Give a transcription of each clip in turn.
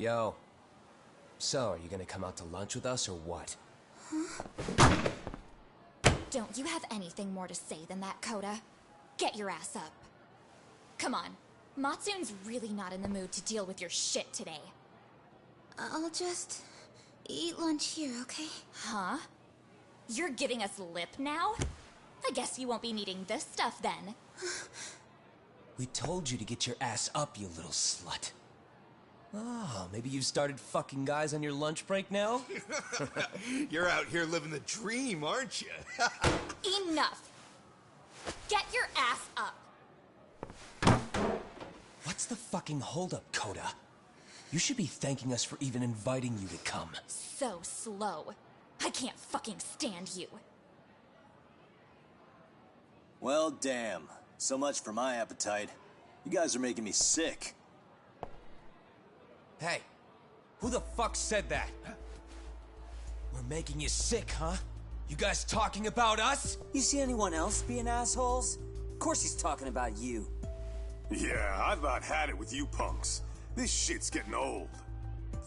Yo. So, are you gonna come out to lunch with us or what? Don't you have anything more to say than that, Coda? Get your ass up. Come on. Matsun's really not in the mood to deal with your shit today. I'll just eat lunch here, okay? Huh? You're giving us lip now? I guess you won't be needing this stuff then. We told you to get your ass up, you little slut. Oh, maybe you've started fucking guys on your lunch break now? You're out here living the dream, aren't you? Enough! Get your ass up! What's the fucking holdup, Coda? You should be thanking us for even inviting you to come. So slow. I can't fucking stand you. Well, damn. So much for my appetite. You guys are making me sick. Hey, who the fuck said that? We're making you sick, huh? You guys talking about us? You see anyone else being assholes? Of course he's talking about you. Yeah, I've about had it with you punks. This shit's getting old.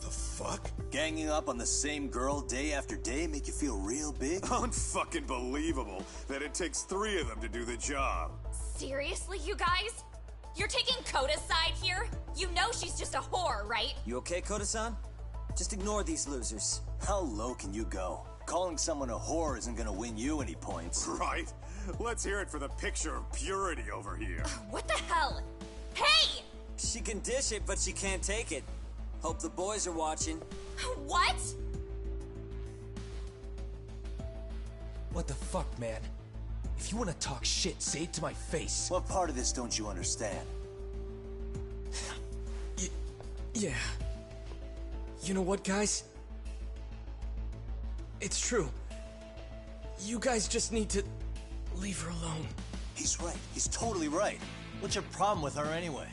The fuck? Ganging up on the same girl day after day make you feel real big? Unfucking believable that it takes 3 of them to do the job. Seriously, you guys? You're taking Coda's side here? You know she's just a whore, right? You okay, Koda-san? Just ignore these losers. How low can you go? Calling someone a whore isn't gonna win you any points. Right? Let's hear it for the picture of purity over here. What the hell? Hey! She can dish it, but she can't take it. Hope the boys are watching. What? What the fuck, man? If you want to talk shit, say it to my face. What part of this don't you understand? Yeah. You know what, guys? It's true. You guys just need to leave her alone. He's right. He's totally right. What's your problem with her anyway?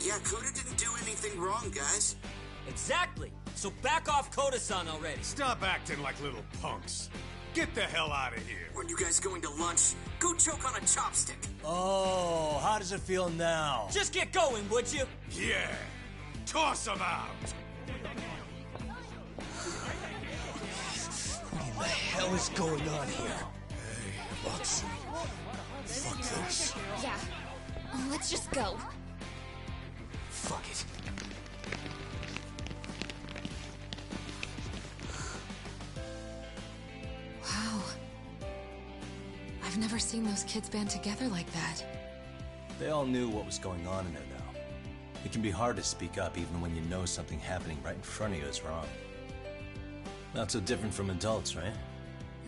Yeah, Coda didn't do anything wrong, guys. Exactly. So back off Koda-san already. Stop acting like little punks. Get the hell out of here. When you guys going to lunch, go choke on a chopstick. Oh, how does it feel now? Just get going, would you? Yeah. Toss them out. What in the hell is going on here? Hey, Matsu. Fuck this. Yeah. Let's just go. Fuck it. Wow. I've never seen those kids band together like that. They all knew what was going on in there now. It can be hard to speak up even when you know something happening right in front of you is wrong. Not so different from adults, right?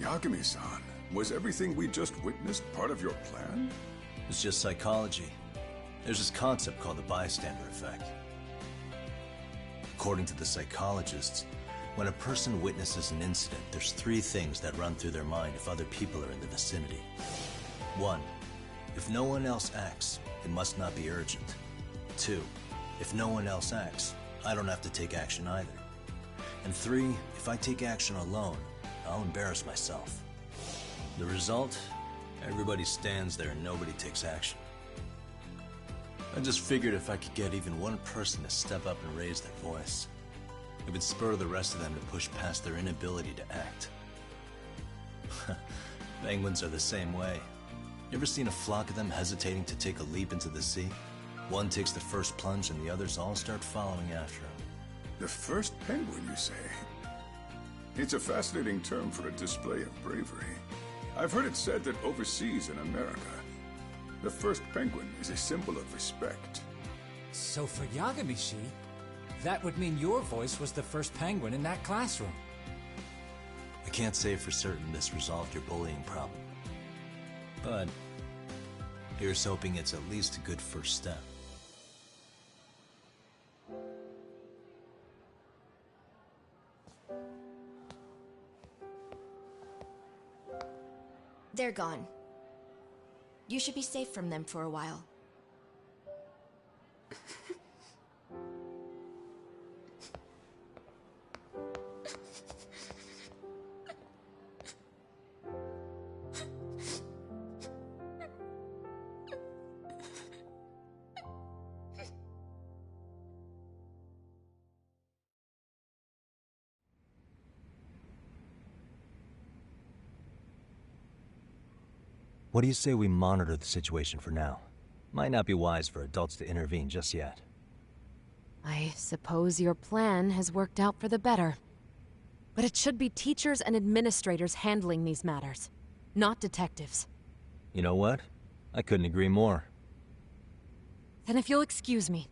Yagami-san, was everything we just witnessed part of your plan? It's just psychology. There's this concept called the bystander effect. According to the psychologists, when a person witnesses an incident, there's 3 things that run through their mind if other people are in the vicinity. 1, if no one else acts, it must not be urgent. 2, if no one else acts, I don't have to take action either. And 3, if I take action alone, I'll embarrass myself. The result? Everybody stands there and nobody takes action. I just figured if I could get even one person to step up and raise their voice, it would spur the rest of them to push past their inability to act. Penguins are the same way. You ever seen a flock of them hesitating to take a leap into the sea? One takes the first plunge and the others all start following after him. The first penguin, you say? It's a fascinating term for a display of bravery. I've heard it said that overseas in America, the first penguin is a symbol of respect. So for Yagami-shi, that would mean your voice was the first penguin in that classroom. I can't say for certain this resolved your bullying problem. But here's hoping it's at least a good first step. They're gone. You should be safe from them for a while. What do you say we monitor the situation for now? Might not be wise for adults to intervene just yet. I suppose your plan has worked out for the better. But it should be teachers and administrators handling these matters, not detectives. You know what? I couldn't agree more. Then if you'll excuse me.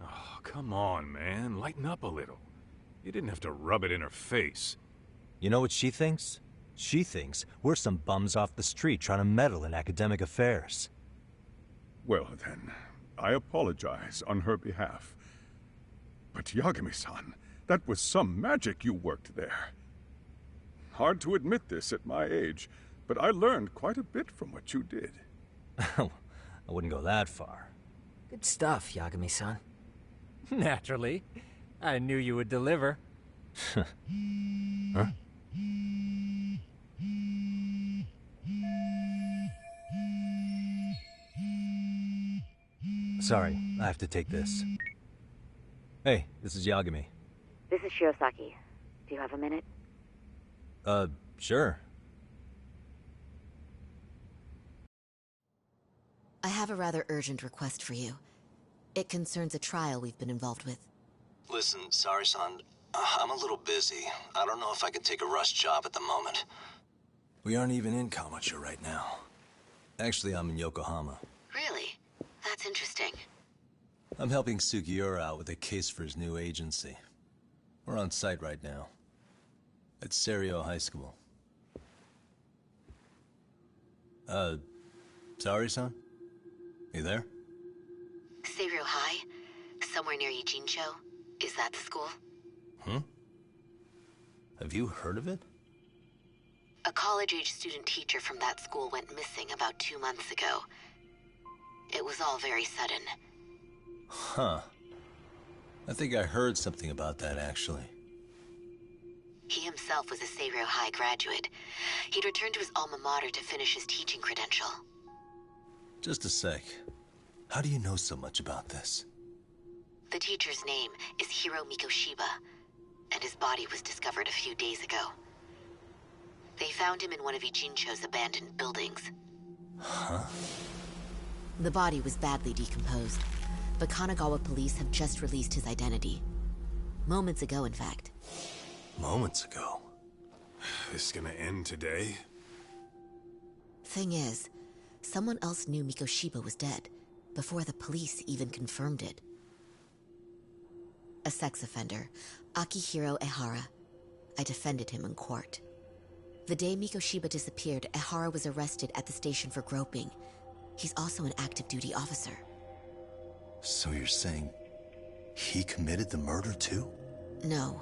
Oh, come on, man. Lighten up a little. You didn't have to rub it in her face. You know what she thinks? She thinks we're some bums off the street trying to meddle in academic affairs. Well, then, I apologize on her behalf. But Yagami-san, that was some magic you worked there. Hard to admit this at my age, but I learned quite a bit from what you did. I wouldn't go that far. Good stuff, Yagami-san. Naturally. I knew you would deliver. Huh? Sorry, I have to take this. Hey, this is Yagami. This is Shirosaki. Do you have a minute? Sure. I have a rather urgent request for you. It concerns a trial we've been involved with. Listen, sorry-san. I'm a little busy. I don't know if I could take a rush job at the moment. We aren't even in Kawachi right now. Actually, I'm in Yokohama. Really? That's interesting. I'm helping Sugiura out with a case for his new agency. We're on site right now. At Serio High School. Sorry-san? You there? Serio High? Somewhere near Ijincho? Is that the school? Have you heard of it? A college-age student teacher from that school went missing about 2 months ago. It was all very sudden. Huh. I think I heard something about that, actually. He himself was a Serio High graduate. He'd returned to his alma mater to finish his teaching credential. Just a sec. How do you know so much about this? The teacher's name is Hiro Mikoshiba, and his body was discovered a few days ago. They found him in one of Ijincho's abandoned buildings. Huh? The body was badly decomposed, but Kanagawa police have just released his identity. Moments ago, in fact. Moments ago? This gonna end today? Thing is, someone else knew Mikoshiba was dead, before the police even confirmed it. A sex offender, Akihiro Ehara. I defended him in court. The day Mikoshiba disappeared, Ehara was arrested at the station for groping. He's also an active duty officer. So you're saying he committed the murder too? No.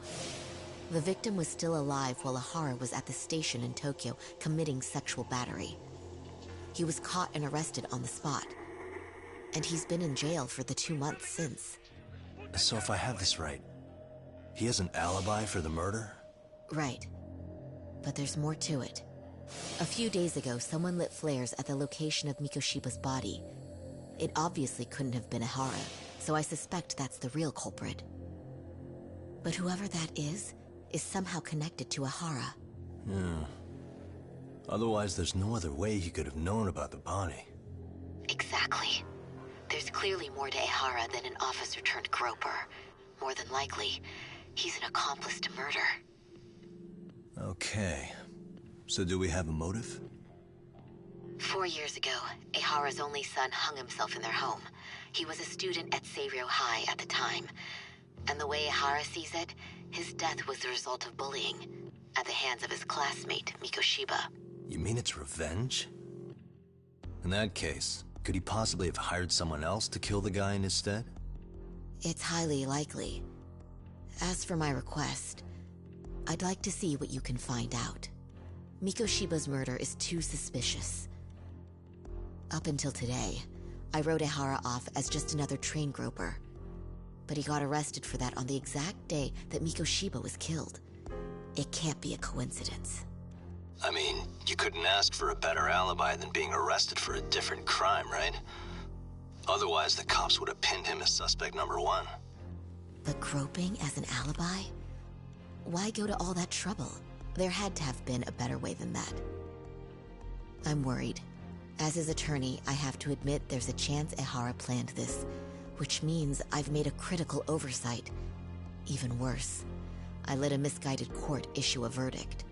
The victim was still alive while Ehara was at the station in Tokyo committing sexual battery. He was caught and arrested on the spot. And he's been in jail for the 2 months since. So if I have this right, he has an alibi for the murder? Right. But there's more to it. A few days ago, someone lit flares at the location of Mikoshiba's body. It obviously couldn't have been Ehara, so I suspect that's the real culprit. But whoever that is somehow connected to Ehara. Yeah. Otherwise, there's no other way he could have known about the body. Exactly. There's clearly more to Ehara than an officer-turned-groper. More than likely, he's an accomplice to murder. Okay. So do we have a motive? 4 years ago, Ehara's only son hung himself in their home. He was a student at Seiryo High at the time. And the way Ehara sees it, his death was the result of bullying at the hands of his classmate, Mikoshiba. You mean it's revenge? In that case, could he possibly have hired someone else to kill the guy in his stead? It's highly likely. As for my request, I'd like to see what you can find out. Mikoshiba's murder is too suspicious. Up until today, I wrote Ehara off as just another train groper. But he got arrested for that on the exact day that Mikoshiba was killed. It can't be a coincidence. I mean, you couldn't ask for a better alibi than being arrested for a different crime, right? Otherwise, the cops would have pinned him as suspect number one. But groping as an alibi? Why go to all that trouble? There had to have been a better way than that. I'm worried. As his attorney, I have to admit there's a chance Ehara planned this, which means I've made a critical oversight. Even worse, I let a misguided court issue a verdict.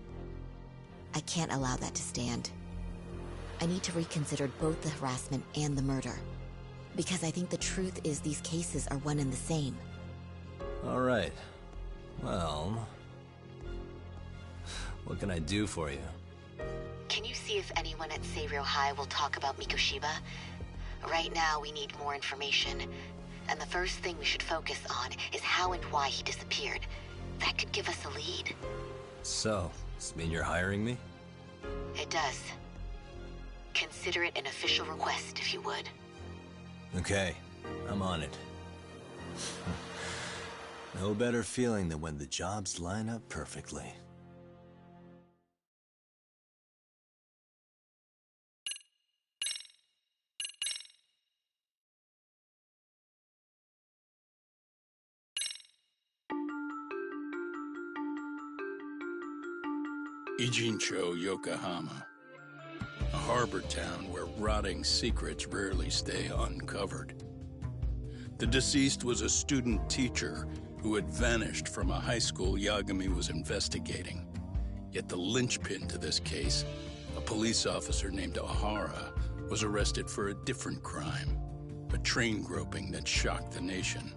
I can't allow that to stand. I need to reconsider both the harassment and the murder. Because I think the truth is these cases are one and the same. All right. Well, what can I do for you? Can you see if anyone at Seiryo High will talk about Mikoshiba? Right now, we need more information. And the first thing we should focus on is how and why he disappeared. That could give us a lead. So, does this mean you're hiring me? It does. Consider it an official request, if you would. Okay, I'm on it. No better feeling than when the jobs line up perfectly. Ijincho, Yokohama. A harbor town where rotting secrets rarely stay uncovered. The deceased was a student teacher who had vanished from a high school Yagami was investigating. Yet the linchpin to this case, a police officer named Ehara, was arrested for a different crime, a train groping that shocked the nation.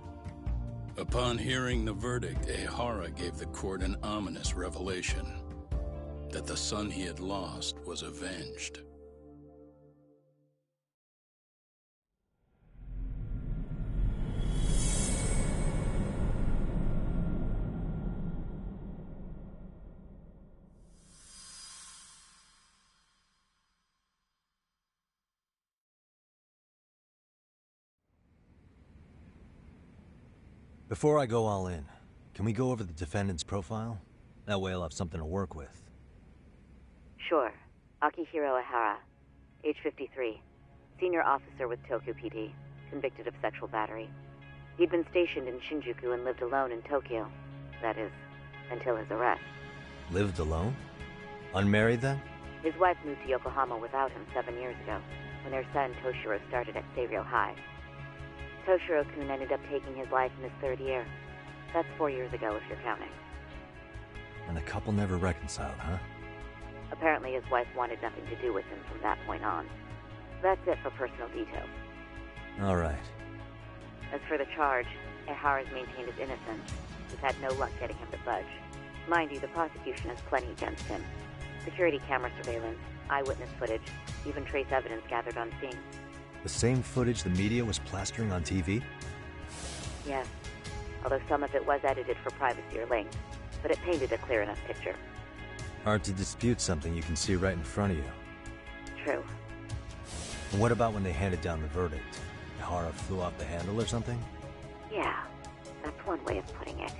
Upon hearing the verdict, Ehara gave the court an ominous revelation: that the son he had lost was avenged. Before I go all in, can we go over the defendant's profile? That way I'll have something to work with. Sure. Akihiro Ehara, age 53, senior officer with Tokyo PD, convicted of sexual battery. He'd been stationed in Shinjuku and lived alone in Tokyo. That is, until his arrest. Lived alone? Unmarried then? His wife moved to Yokohama without him 7 years ago, when their son Toshiro started at Seiryo High. Toshiro-kun ended up taking his life in his 3rd year. That's 4 years ago, if you're counting. And the couple never reconciled, huh? Apparently his wife wanted nothing to do with him from that point on. That's it for personal details. All right. As for the charge, Ehara's maintained his innocence. We've had no luck getting him to budge. Mind you, the prosecution has plenty against him. Security camera surveillance, eyewitness footage, even trace evidence gathered on scene. The same footage the media was plastering on TV? Yes, although some of it was edited for privacy or length, but it painted a clear enough picture. Hard to dispute something you can see right in front of you. True. And what about when they handed down the verdict? Ehara flew off the handle or something? Yeah, that's one way of putting it.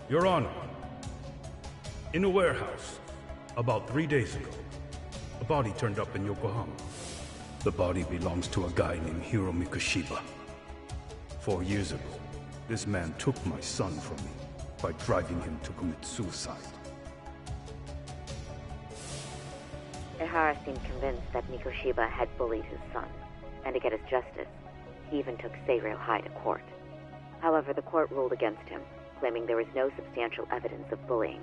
Your Honor, in a warehouse, about 3 days ago, a body turned up in Yokohama. The body belongs to a guy named Hiro Mikoshiba. 4 years ago, this man took my son from me by driving him to commit suicide. Ehara seemed convinced that Mikoshiba had bullied his son, and to get his justice, he even took Seiryo High to court. However, the court ruled against him, claiming there was no substantial evidence of bullying.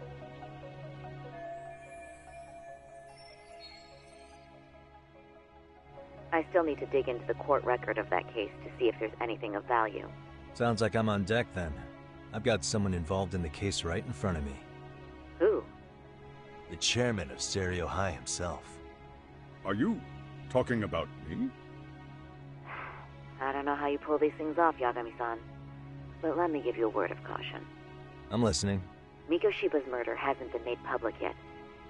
I still need to dig into the court record of that case to see if there's anything of value. Sounds like I'm on deck then. I've got someone involved in the case right in front of me. Who? The chairman of Seiryo High himself. Are you talking about me? I don't know how you pull these things off, Yagami-san. But let me give you a word of caution. I'm listening. Mikoshiba's murder hasn't been made public yet,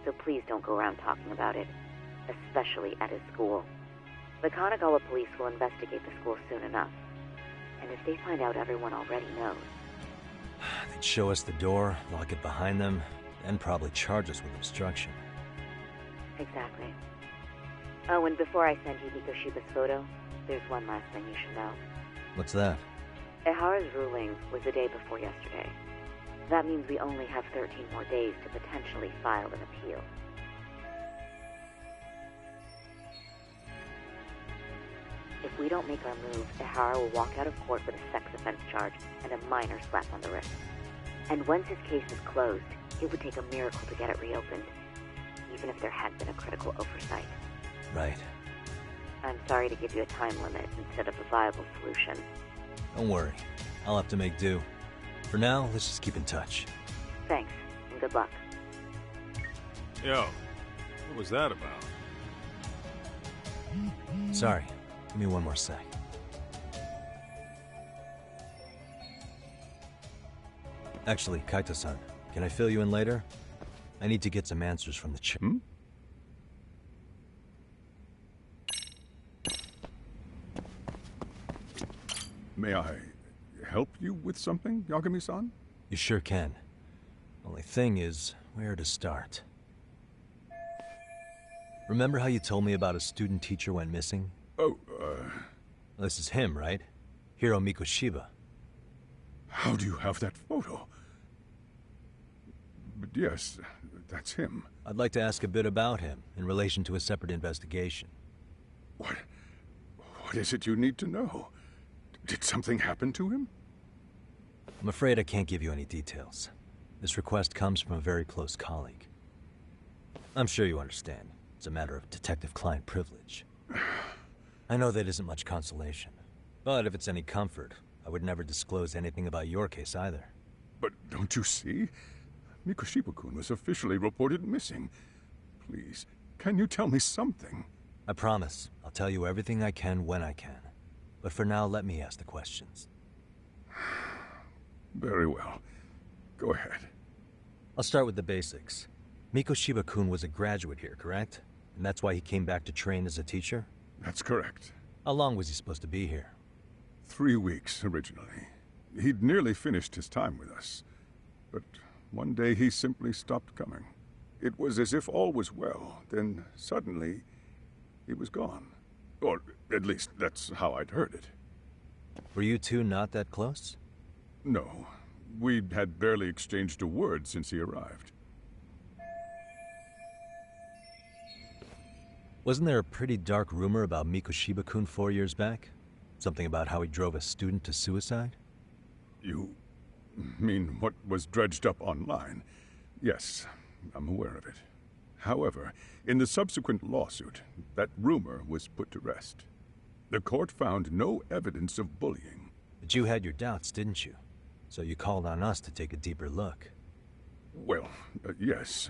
so please don't go around talking about it, especially at his school. The Kanagawa police will investigate the school soon enough. And if they find out everyone already knows... They'd show us the door, lock it behind them, and probably charge us with obstruction. Exactly. Oh, and before I send you Mikoshiba's photo, there's one last thing you should know. What's that? Ehara's ruling was the day before yesterday. That means we only have 13 more days to potentially file an appeal. If we don't make our move, Ihara will walk out of court with a sex offense charge and a minor slap on the wrist. And once his case is closed, it would take a miracle to get it reopened, even if there had been a critical oversight. Right. I'm sorry to give you a time limit instead of a viable solution. Don't worry. I'll have to make do. For now, let's just keep in touch. Thanks, and good luck. Yo, what was that about? Sorry. Give me one more sec. Actually, Kaito-san, can I fill you in later? I need to get some answers from the chick. May I help you with something, Yagami-san? You sure can. Only thing is, where to start? Remember how you told me about a student teacher went missing? Oh, This is him, right? Hiro Mikoshiba. How do you have that photo? But yes, that's him. I'd like to ask a bit about him in relation to a separate investigation. What is it you need to know? Did something happen to him? I'm afraid I can't give you any details. This request comes from a very close colleague. I'm sure you understand. It's a matter of detective-client privilege. I know that isn't much consolation. But if it's any comfort, I would never disclose anything about your case either. But don't you see? Mikoshiba-kun was officially reported missing. Please, can you tell me something? I promise. I'll tell you everything I can when I can. But for now, let me ask the questions. Very well. Go ahead. I'll start with the basics. Mikoshiba-kun was a graduate here, correct? And that's why he came back to train as a teacher? That's correct. How long was he supposed to be here? 3 weeks, originally. He'd nearly finished his time with us. But one day he simply stopped coming. It was as if all was well, then suddenly he was gone. Or at least that's how I'd heard it. Were you two not that close? No. We had barely exchanged a word since he arrived. Wasn't there a pretty dark rumor about Mikoshiba-kun 4 years back? Something about how he drove a student to suicide? You mean what was dredged up online? Yes, I'm aware of it. However, in the subsequent lawsuit, that rumor was put to rest. The court found no evidence of bullying. But you had your doubts, didn't you? So you called on us to take a deeper look. Well, yes.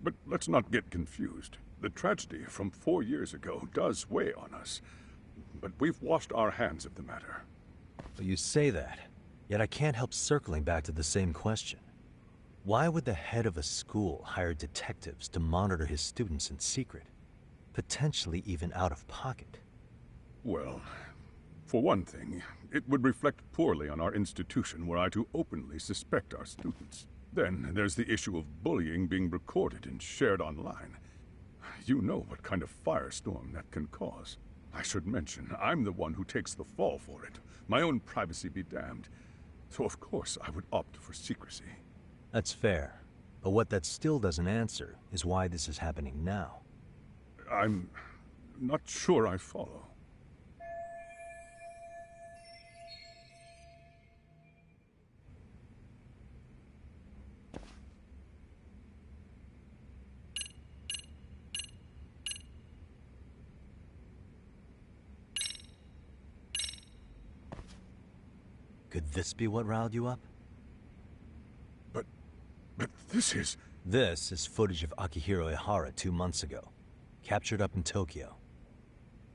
But let's not get confused. The tragedy from 4 years ago does weigh on us. But we've washed our hands of the matter. Well, you say that, yet I can't help circling back to the same question. Why would the head of a school hire detectives to monitor his students in secret? Potentially even out of pocket. Well, for one thing, it would reflect poorly on our institution were I to openly suspect our students. Then there's the issue of bullying being recorded and shared online. You know what kind of firestorm that can cause. I should mention, I'm the one who takes the fall for it. My own privacy be damned. So of course I would opt for secrecy. That's fair. But what that still doesn't answer is why this is happening now. I'm not sure I follow. Could this be what riled you up? But this is... This is footage of Akihiro Ihara 2 months ago, captured up in Tokyo.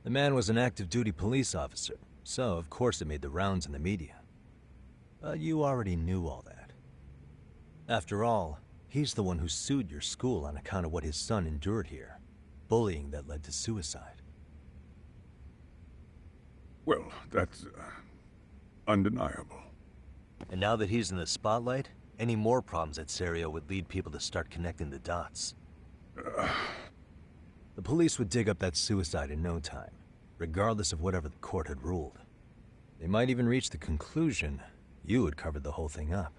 The man was an active duty police officer, so of course it made the rounds in the media. But you already knew all that. After all, he's the one who sued your school on account of what his son endured here. Bullying that led to suicide. Well, that's... undeniable. And now that he's in the spotlight, any more problems at Serio would lead people to start connecting the dots. The police would dig up that suicide in no time, regardless of whatever the court had ruled. They might even reach the conclusion you had covered the whole thing up.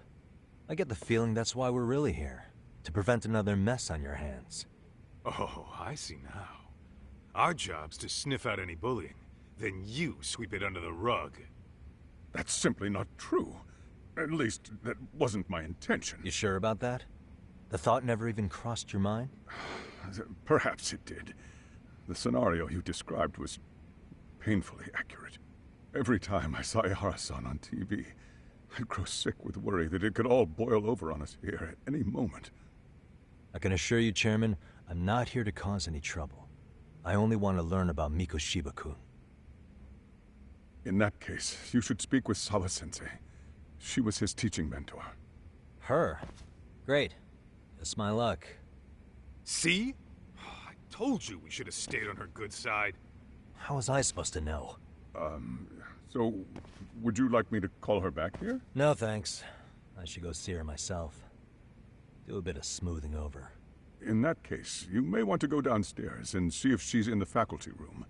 I get the feeling that's why we're really here. To prevent another mess on your hands. Oh, I see now. Our job's to sniff out any bullying. Then you sweep it under the rug. That's simply not true. At least, that wasn't my intention. You sure about that? The thought never even crossed your mind? Perhaps it did. The scenario you described was painfully accurate. Every time I saw Ihara-san on TV, I'd grow sick with worry that it could all boil over on us here at any moment. I can assure you, Chairman, I'm not here to cause any trouble. I only want to learn about Mikoshiba-kun. In that case, you should speak with Sawa-sensei. She was his teaching mentor. Her? Great. Just my luck. See? I told you we should have stayed on her good side. How was I supposed to know? So, would you like me to call her back here? No, thanks. I should go see her myself. Do a bit of smoothing over. In that case, you may want to go downstairs and see if she's in the faculty room.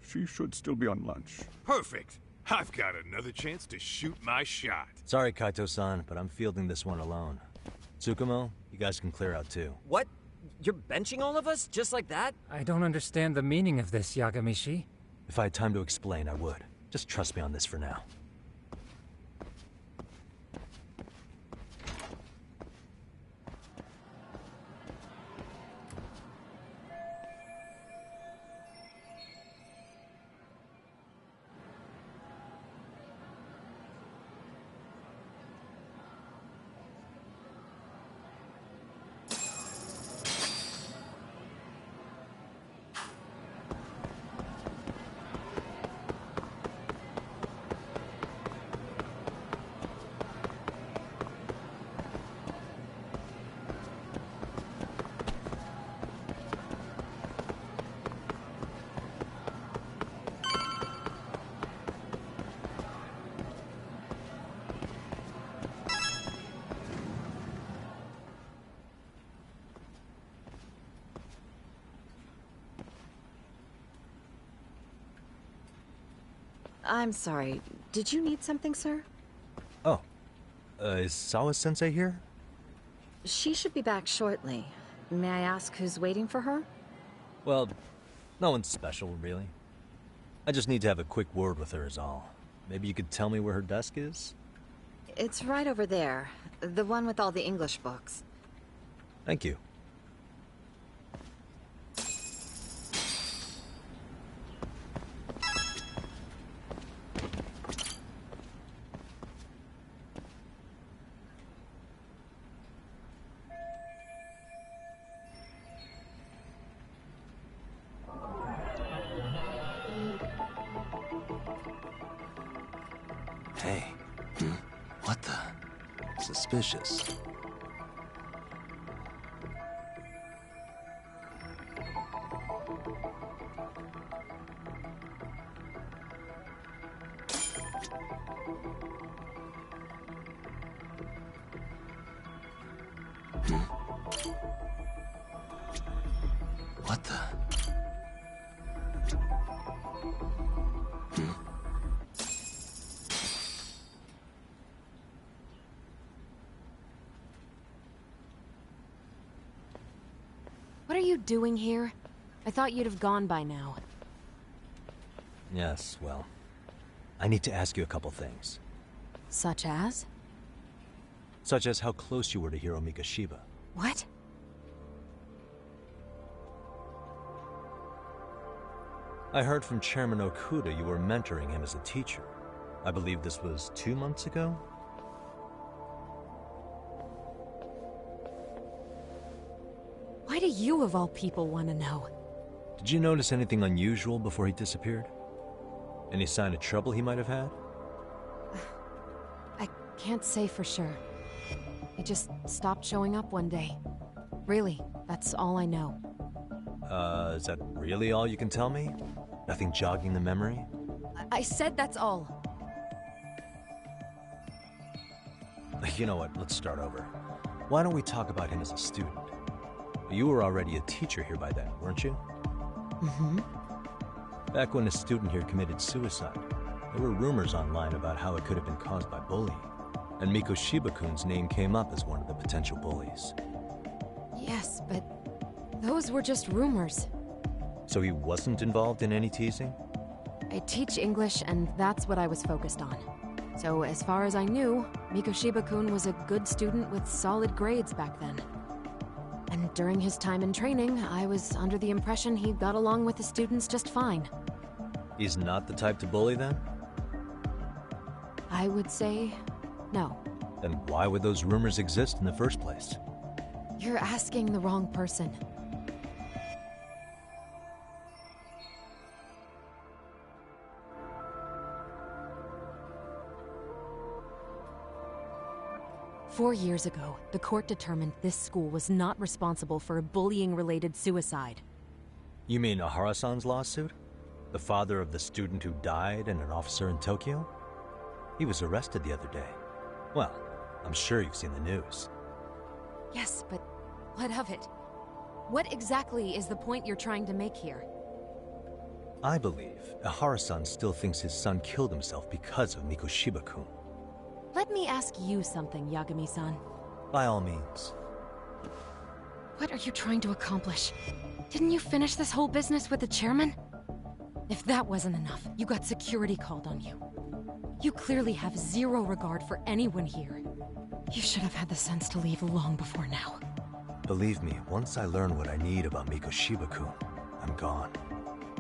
She should still be on lunch. Perfect. I've got another chance to shoot my shot. Sorry, Kaito-san, but I'm fielding this one alone. Tsukumo, you guys can clear out too. What? You're benching all of us? Just like that? I don't understand the meaning of this, Yagamishi. If I had time to explain, I would. Just trust me on this for now. I'm sorry. Did you need something, sir? Oh. Is Sawa-sensei here? She should be back shortly. May I ask who's waiting for her? Well, no one's special, really. I just need to have a quick word with her is all. Maybe you could tell me where her desk is? It's right over there. The one with all the English books. Thank you. Hey. What the? Suspicious. What the? What are you doing here? I thought you'd have gone by now. Yes, well, I need to ask you a couple things. Such as? Such as how close you were to Hiro Mikoshiba. What? I heard from Chairman Okuda you were mentoring him as a teacher. I believe this was 2 months ago? Why do you, of all people, want to know? Did you notice anything unusual before he disappeared? Any sign of trouble he might have had? I can't say for sure. He just stopped showing up one day. Really, that's all I know. Is that really all you can tell me? Nothing jogging the memory? I said that's all. You know what, let's start over. Why don't we talk about him as a student? You were already a teacher here by then, weren't you? Mm-hmm. Back when a student here committed suicide, there were rumors online about how it could have been caused by bullying. And Mikoshiba-kun's name came up as one of the potential bullies. Yes, but those were just rumors. So he wasn't involved in any teasing? I teach English, and that's what I was focused on. So as far as I knew, Mikoshiba-kun was a good student with solid grades back then. And during his time in training, I was under the impression he got along with the students just fine. He's not the type to bully, then? I would say no. Then why would those rumors exist in the first place? You're asking the wrong person. Four years ago, the court determined this school was not responsible for a bullying-related suicide. You mean Ahara-san's lawsuit? The father of the student who died and an officer in Tokyo? He was arrested the other day. Well, I'm sure you've seen the news. Yes, but what of it? What exactly is the point you're trying to make here? I believe Ahara-san still thinks his son killed himself because of Mikoshiba-kun. Let me ask you something, Yagami-san. By all means. What are you trying to accomplish? Didn't you finish this whole business with the chairman? If that wasn't enough, you got security called on you. You clearly have zero regard for anyone here. You should have had the sense to leave long before now. Believe me, once I learn what I need about Mikoshiba-kun, I'm gone.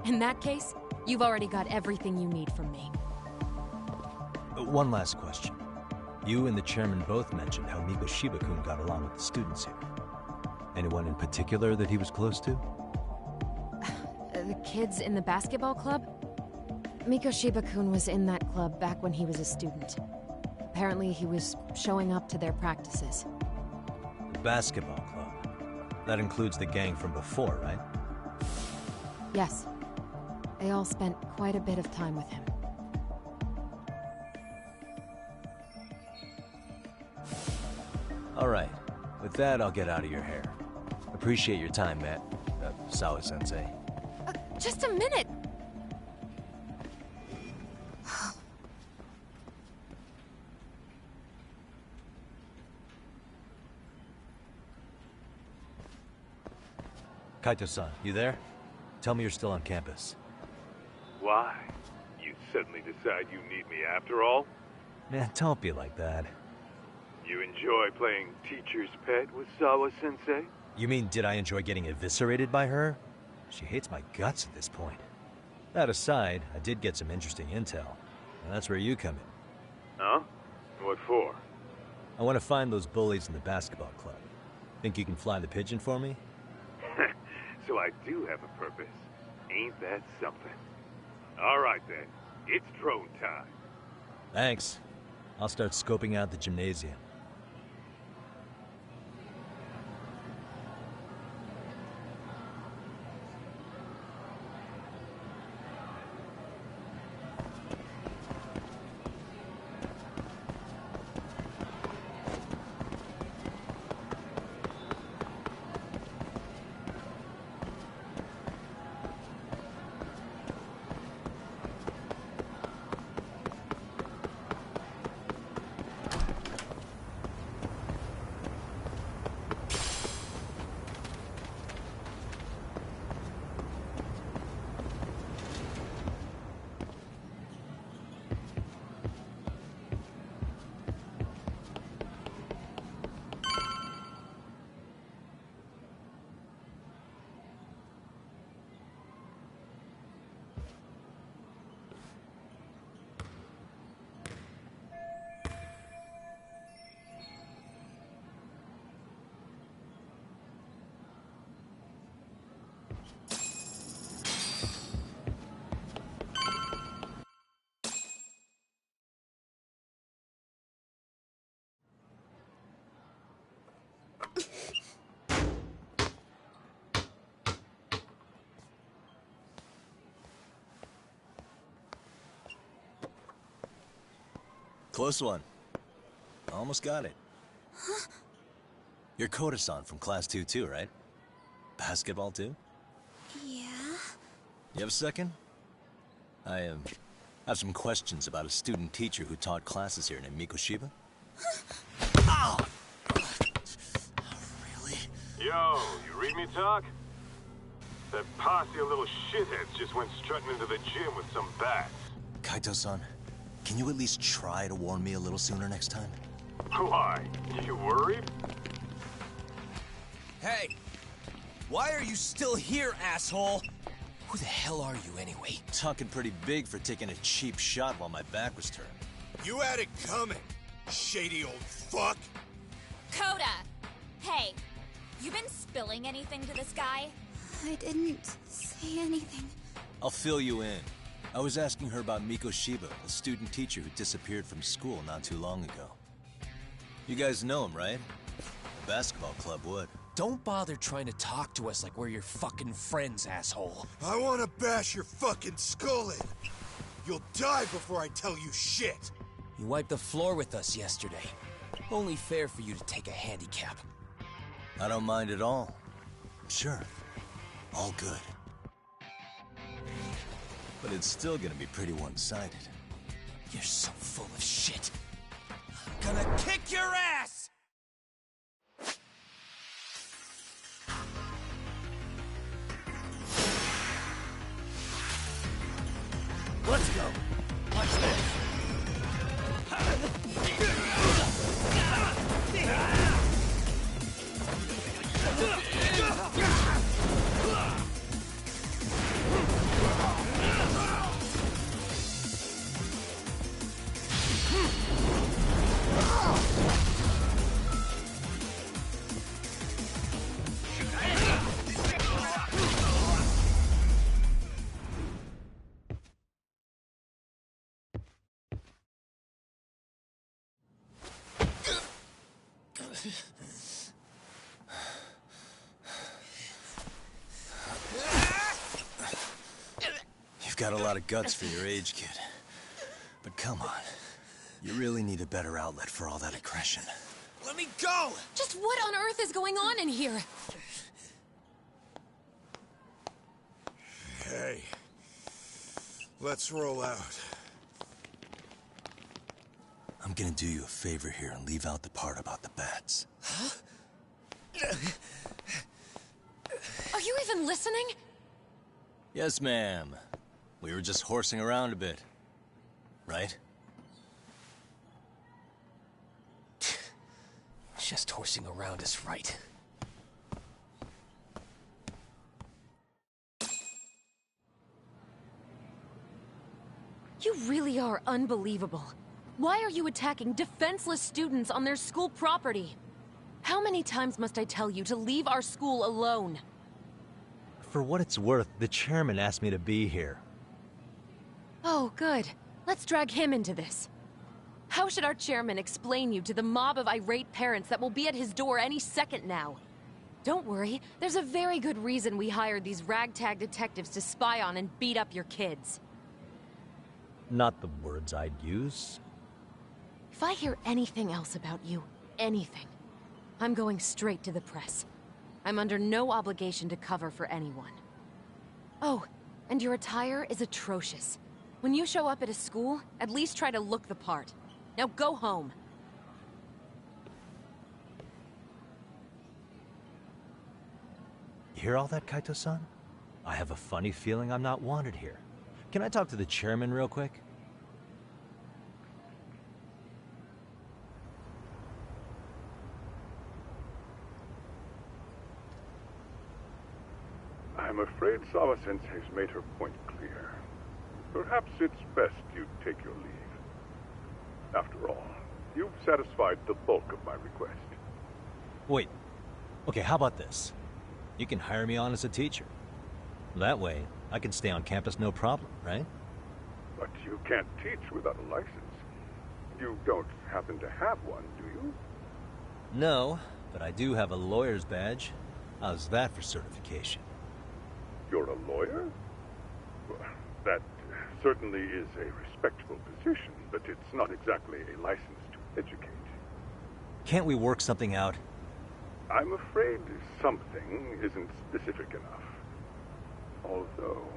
In that case, you've already got everything you need from me. One last question. You and the chairman both mentioned how Mikoshiba-kun got along with the students here. Anyone in particular that he was close to? The kids in the basketball club? Mikoshiba-kun was in that club back when he was a student. Apparently he was showing up to their practices. The basketball club? That includes the gang from before, right? Yes. They all spent quite a bit of time with him. All right. With that, I'll get out of your hair. Appreciate your time, Matt. Sawa-sensei. Just a minute! Kaito-san, you there? Tell me you're still on campus. Why? You suddenly decide you need me after all? Man, don't be like that. You enjoy playing teacher's pet with Sawa-sensei? You mean, did I enjoy getting eviscerated by her? She hates my guts at this point. That aside, I did get some interesting intel. And that's where you come in. Huh? What for? I want to find those bullies in the basketball club. Think you can fly the pigeon for me? So I do have a purpose. Ain't that something? All right then. It's drone time. Thanks. I'll start scoping out the gymnasium. Close one. Almost got it. Huh? You're Koda-san from Class 2 too, right? Basketball too? Yeah? You have a second? I have some questions about a student teacher who taught classes here named Mikoshiba. Oh! Really? Yo, you read me talk? That posse of little shitheads just went strutting into the gym with some bats. Kaito-san, can you at least try to warn me a little sooner next time? Why? You worried? Hey! Why are you still here, asshole? Who the hell are you, anyway? Talking pretty big for taking a cheap shot while my back was turned. You had it coming, shady old fuck! Coda! Hey, you been spilling anything to this guy? I didn't say anything. I'll fill you in. I was asking her about Miko Shiba, a student teacher who disappeared from school not too long ago. You guys know him, right? The basketball club would. Don't bother trying to talk to us like we're your fucking friends, asshole. I want to bash your fucking skull in. You'll die before I tell you shit. You wiped the floor with us yesterday. Only fair for you to take a handicap. I don't mind at all. Sure. All good. But it's still gonna be pretty one-sided. You're so full of shit. I'm gonna kick your ass! Let's go. Watch this. You've got a lot of guts for your age, kid. But come on. You really need a better outlet for all that aggression. Let me go! Just what on earth is going on in here? Hey. Let's roll out. I'm gonna do you a favor here and leave out the part about the bats. Huh? Are you even listening? Yes, ma'am. We were just horsing around a bit. Right? Just horsing around is right. You really are unbelievable. Why are you attacking defenseless students on their school property? How many times must I tell you to leave our school alone? For what it's worth, the chairman asked me to be here. Oh, good. Let's drag him into this. How should our chairman explain you to the mob of irate parents that will be at his door any second now? Don't worry, there's a very good reason we hired these ragtag detectives to spy on and beat up your kids. Not the words I'd use. If I hear anything else about you, anything, I'm going straight to the press. I'm under no obligation to cover for anyone. Oh, and your attire is atrocious. When you show up at a school, at least try to look the part. Now go home. You hear all that, Kaito-san? I have a funny feeling I'm not wanted here. Can I talk to the chairman real quick? I'm afraid Sawa-sensei's made her point clear. Perhaps it's best you take your leave. After all, you've satisfied the bulk of my request. Wait. Okay, how about this? You can hire me on as a teacher. That way, I can stay on campus no problem, right? But you can't teach without a license. You don't happen to have one, do you? No, but I do have a lawyer's badge. How's that for certification? You're a lawyer? Well, that certainly is a respectable position, but it's not exactly a license to educate. Can't we work something out? I'm afraid something isn't specific enough. Although,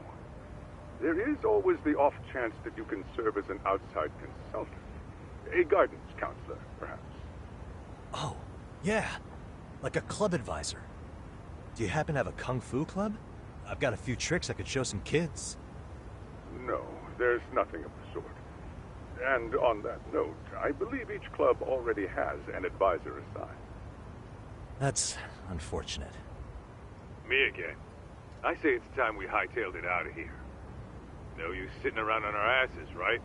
there is always the off chance that you can serve as an outside consultant. A guidance counselor, perhaps. Oh, yeah. Like a club advisor. Do you happen to have a kung fu club? I've got a few tricks I could show some kids. No, there's nothing of the sort. And on that note, I believe each club already has an advisor assigned. That's unfortunate. Me again. I say it's time we hightailed it out of here. No use sitting around on our asses, right?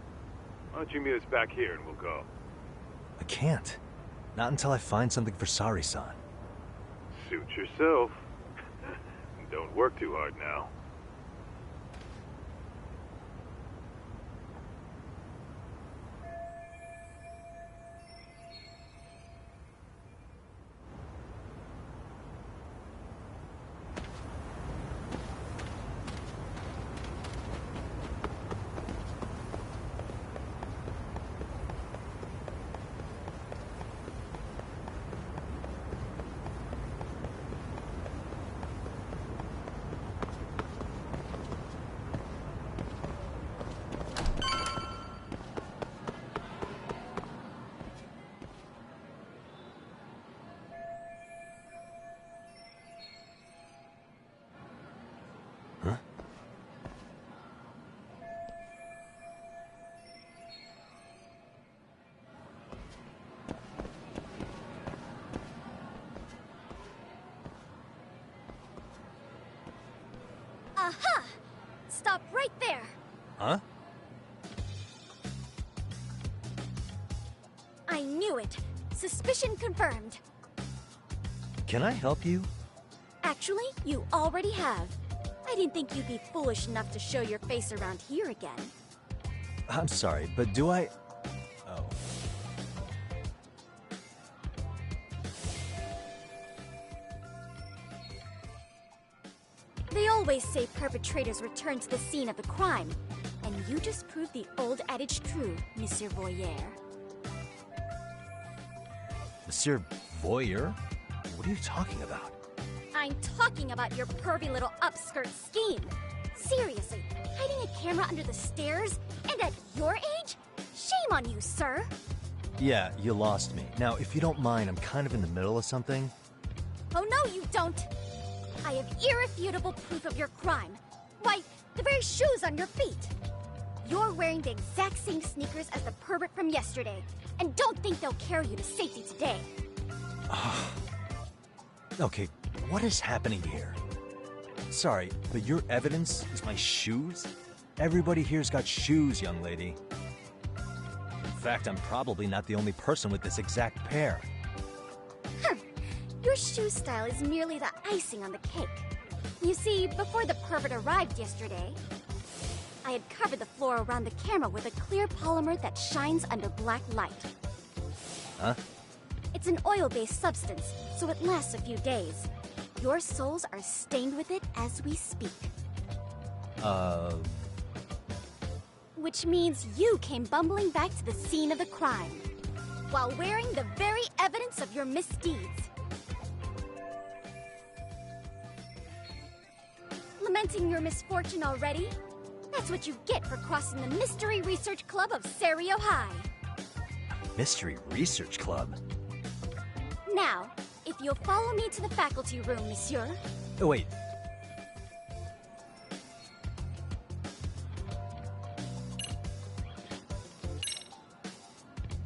Why don't you meet us back here and we'll go? I can't. Not until I find something for Sari-san. Suit yourself. Don't work too hard now. Aha! Stop right there! Huh? I knew it. Suspicion confirmed. Can I help you? Actually, you already have. I didn't think you'd be foolish enough to show your face around here again. I'm sorry, but do I... Oh. They always say perpetrators return to the scene of the crime. And you just proved the old adage true, Monsieur Voyeur. Monsieur Voyeur? What are you talking about? I'm talking about your pervy little upskirt scheme. Seriously, hiding a camera under the stairs? And at your age? Shame on you, sir. Yeah, you lost me. Now, if you don't mind, I'm kind of in the middle of something. Oh no, you don't. I have irrefutable proof of your crime. Why, the very shoes on your feet. You're wearing the exact same sneakers as the pervert from yesterday. And don't think they'll carry you to safety today. Okay, what is happening here? Sorry, but your evidence is my shoes? Everybody here's got shoes, young lady. In fact, I'm probably not the only person with this exact pair. Your shoe style is merely the icing on the cake. You see, before the pervert arrived yesterday, I had covered the floor around the camera with a clear polymer that shines under black light. Huh? It's an oil-based substance, so it lasts a few days. Your soles are stained with it as we speak. Which means you came bumbling back to the scene of the crime, while wearing the very evidence of your misdeeds. Lamenting your misfortune already? That's what you get for crossing the Mystery Research Club of Serio High. Mystery Research Club? Now, if you'll follow me to the faculty room, monsieur. Oh, wait.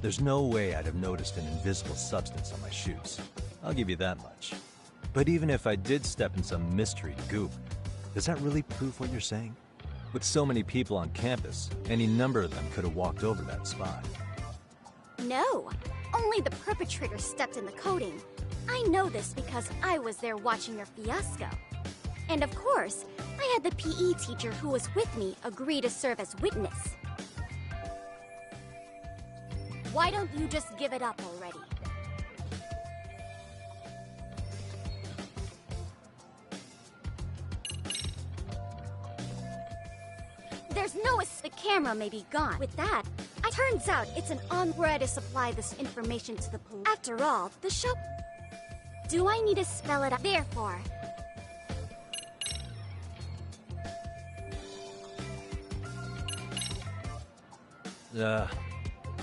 There's no way I'd have noticed an invisible substance on my shoes. I'll give you that much. But even if I did step in some mystery goop, does that really prove what you're saying? With so many people on campus, any number of them could have walked over that spot. No, only the perpetrator stepped in the coating. I know this because I was there watching your fiasco. And of course, I had the PE teacher who was with me agree to serve as witness. Why don't you just give it up already? There's no the camera may be gone. With that, it turns out it's an on-where to supply this information to the police. After all, the show... Do I need to spell it out? Therefore...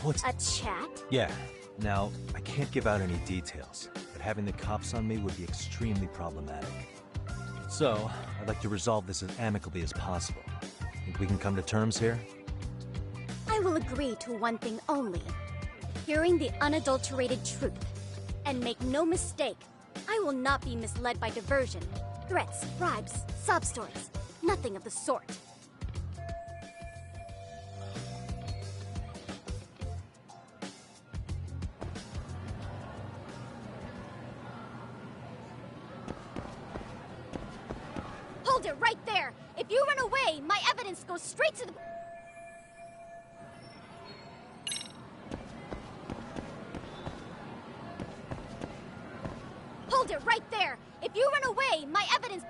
What's... A chat? Yeah, Now, I can't give out any details, but having the cops on me would be extremely problematic. So, I'd like to resolve this as amicably as possible. Think we can come to terms here? I will agree to one thing only. Hearing the unadulterated truth. And make no mistake, I will not be misled by diversion, threats, bribes, sob stories. Nothing of the sort. Hold it right there! If you run away, my evidence goes straight to the... Hold it right there! If you run away, my evidence...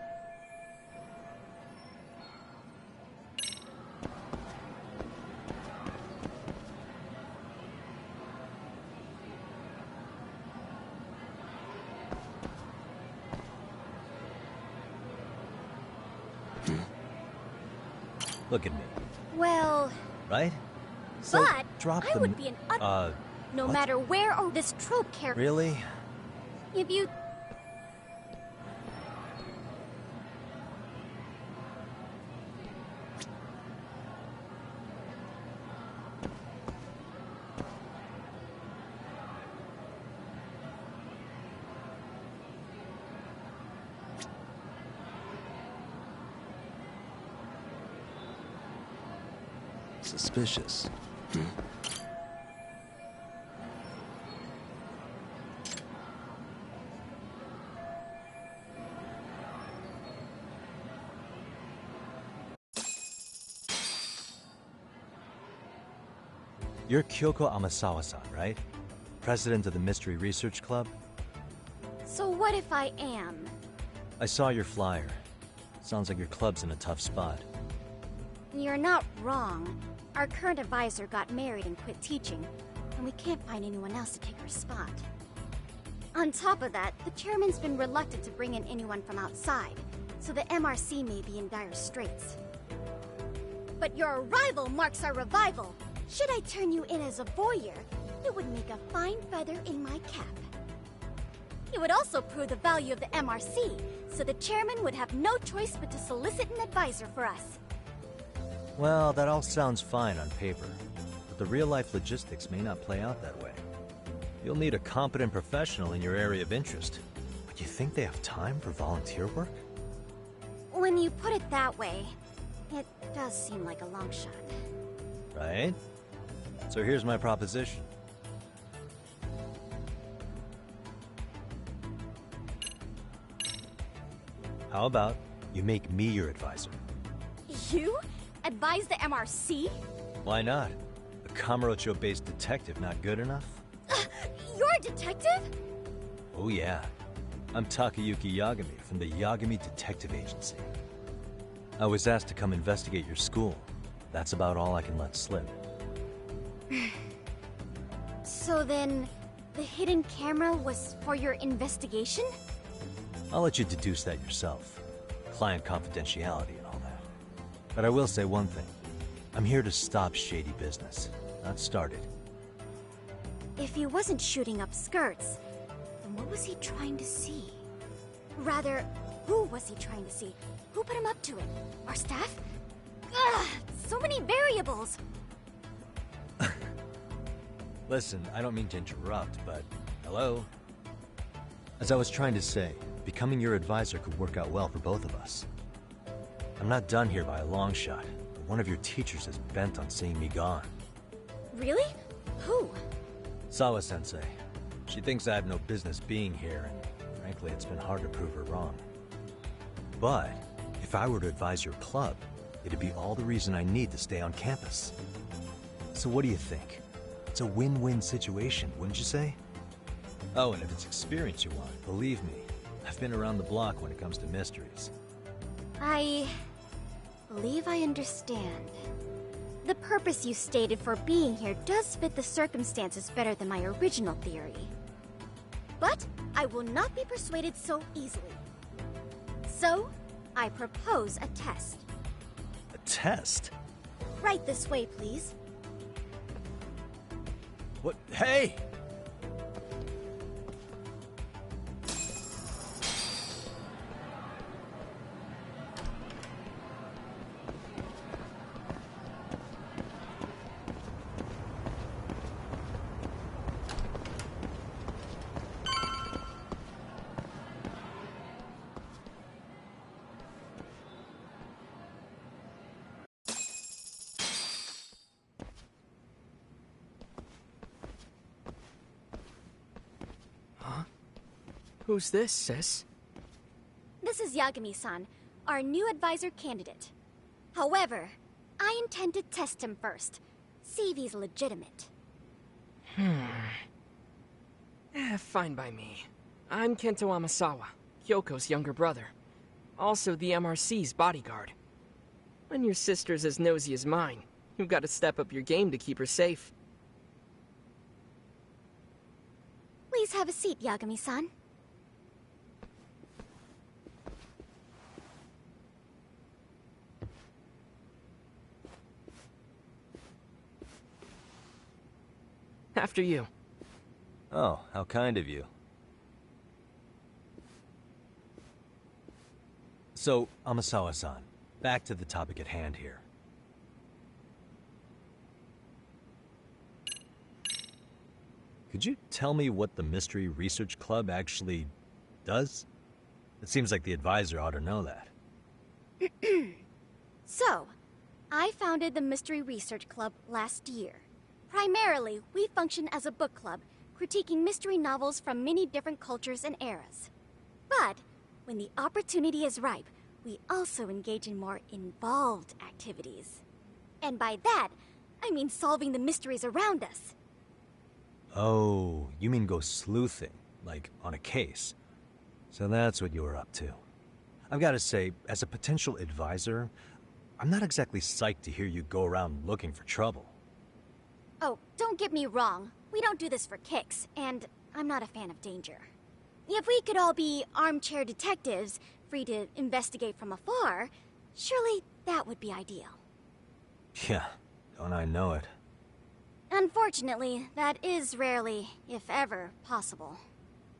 Look at me. Well... Right? So, but drop I would be an no what? matter where or this trope character... Really? If you... Suspicious. You're Kyoko Amasawa-san, right? President of the Mystery Research Club? So what if I am? I saw your flyer. Sounds like your club's in a tough spot. You're not wrong. Our current advisor got married and quit teaching, and we can't find anyone else to take her spot. On top of that, the chairman's been reluctant to bring in anyone from outside, so the MRC may be in dire straits. But your arrival marks our revival. Should I turn you in as a voyeur, it would make a fine feather in my cap. It would also prove the value of the MRC, so the chairman would have no choice but to solicit an advisor for us. Well, that all sounds fine on paper, but the real-life logistics may not play out that way. You'll need a competent professional in your area of interest, but you think they have time for volunteer work? When you put it that way, it does seem like a long shot. Right? So here's my proposition. How about you make me your advisor? You? Advise the MRC? Why not? A Kamurocho-based detective not good enough? You're a detective? Oh yeah. I'm Takayuki Yagami from the Yagami Detective Agency. I was asked to come investigate your school. That's about all I can let slip. So then, the hidden camera was for your investigation? I'll let you deduce that yourself. Client confidentiality and all that. But I will say one thing. I'm here to stop shady business, not start it. If he wasn't shooting up skirts, then what was he trying to see? Rather, who was he trying to see? Who put him up to it? Our staff? Ugh, so many variables! Listen, I don't mean to interrupt, but... Hello? As I was trying to say, becoming your advisor could work out well for both of us. I'm not done here by a long shot, but one of your teachers is bent on seeing me gone. Really? Who? Sawa-sensei. She thinks I have no business being here, and frankly, it's been hard to prove her wrong. But, if I were to advise your club, it'd be all the reason I need to stay on campus. So what do you think? It's a win-win situation, wouldn't you say? Oh, and if it's experience you want, believe me, I've been around the block when it comes to mysteries. I believe I understand. The purpose you stated for being here does fit the circumstances better than my original theory. But I will not be persuaded so easily. So, I propose a test. A test? Right this way, please. What? Hey! Who's this, sis? This is Yagami-san, our new advisor candidate. However, I intend to test him first. See if he's legitimate. Fine by me. I'm Kento Amasawa, Kyoko's younger brother. Also the MRC's bodyguard. When your sister's as nosy as mine, you've got to step up your game to keep her safe. Please have a seat, Yagami-san. After you. Oh, how kind of you. So, Amasawa-san, back to the topic at hand here. Could you tell me what the Mystery Research Club actually does? It seems like the advisor ought to know that. So, I founded the Mystery Research Club last year. Primarily, we function as a book club, critiquing mystery novels from many different cultures and eras. But, when the opportunity is ripe, we also engage in more involved activities. And by that, I mean solving the mysteries around us. Oh, you mean go sleuthing, like on a case. So that's what you were up to. I've got to say, as a potential advisor, I'm not exactly psyched to hear you go around looking for trouble. Oh, don't get me wrong. We don't do this for kicks, and I'm not a fan of danger. If we could all be armchair detectives, free to investigate from afar, surely that would be ideal. Yeah, don't I know it. Unfortunately, that is rarely, if ever, possible.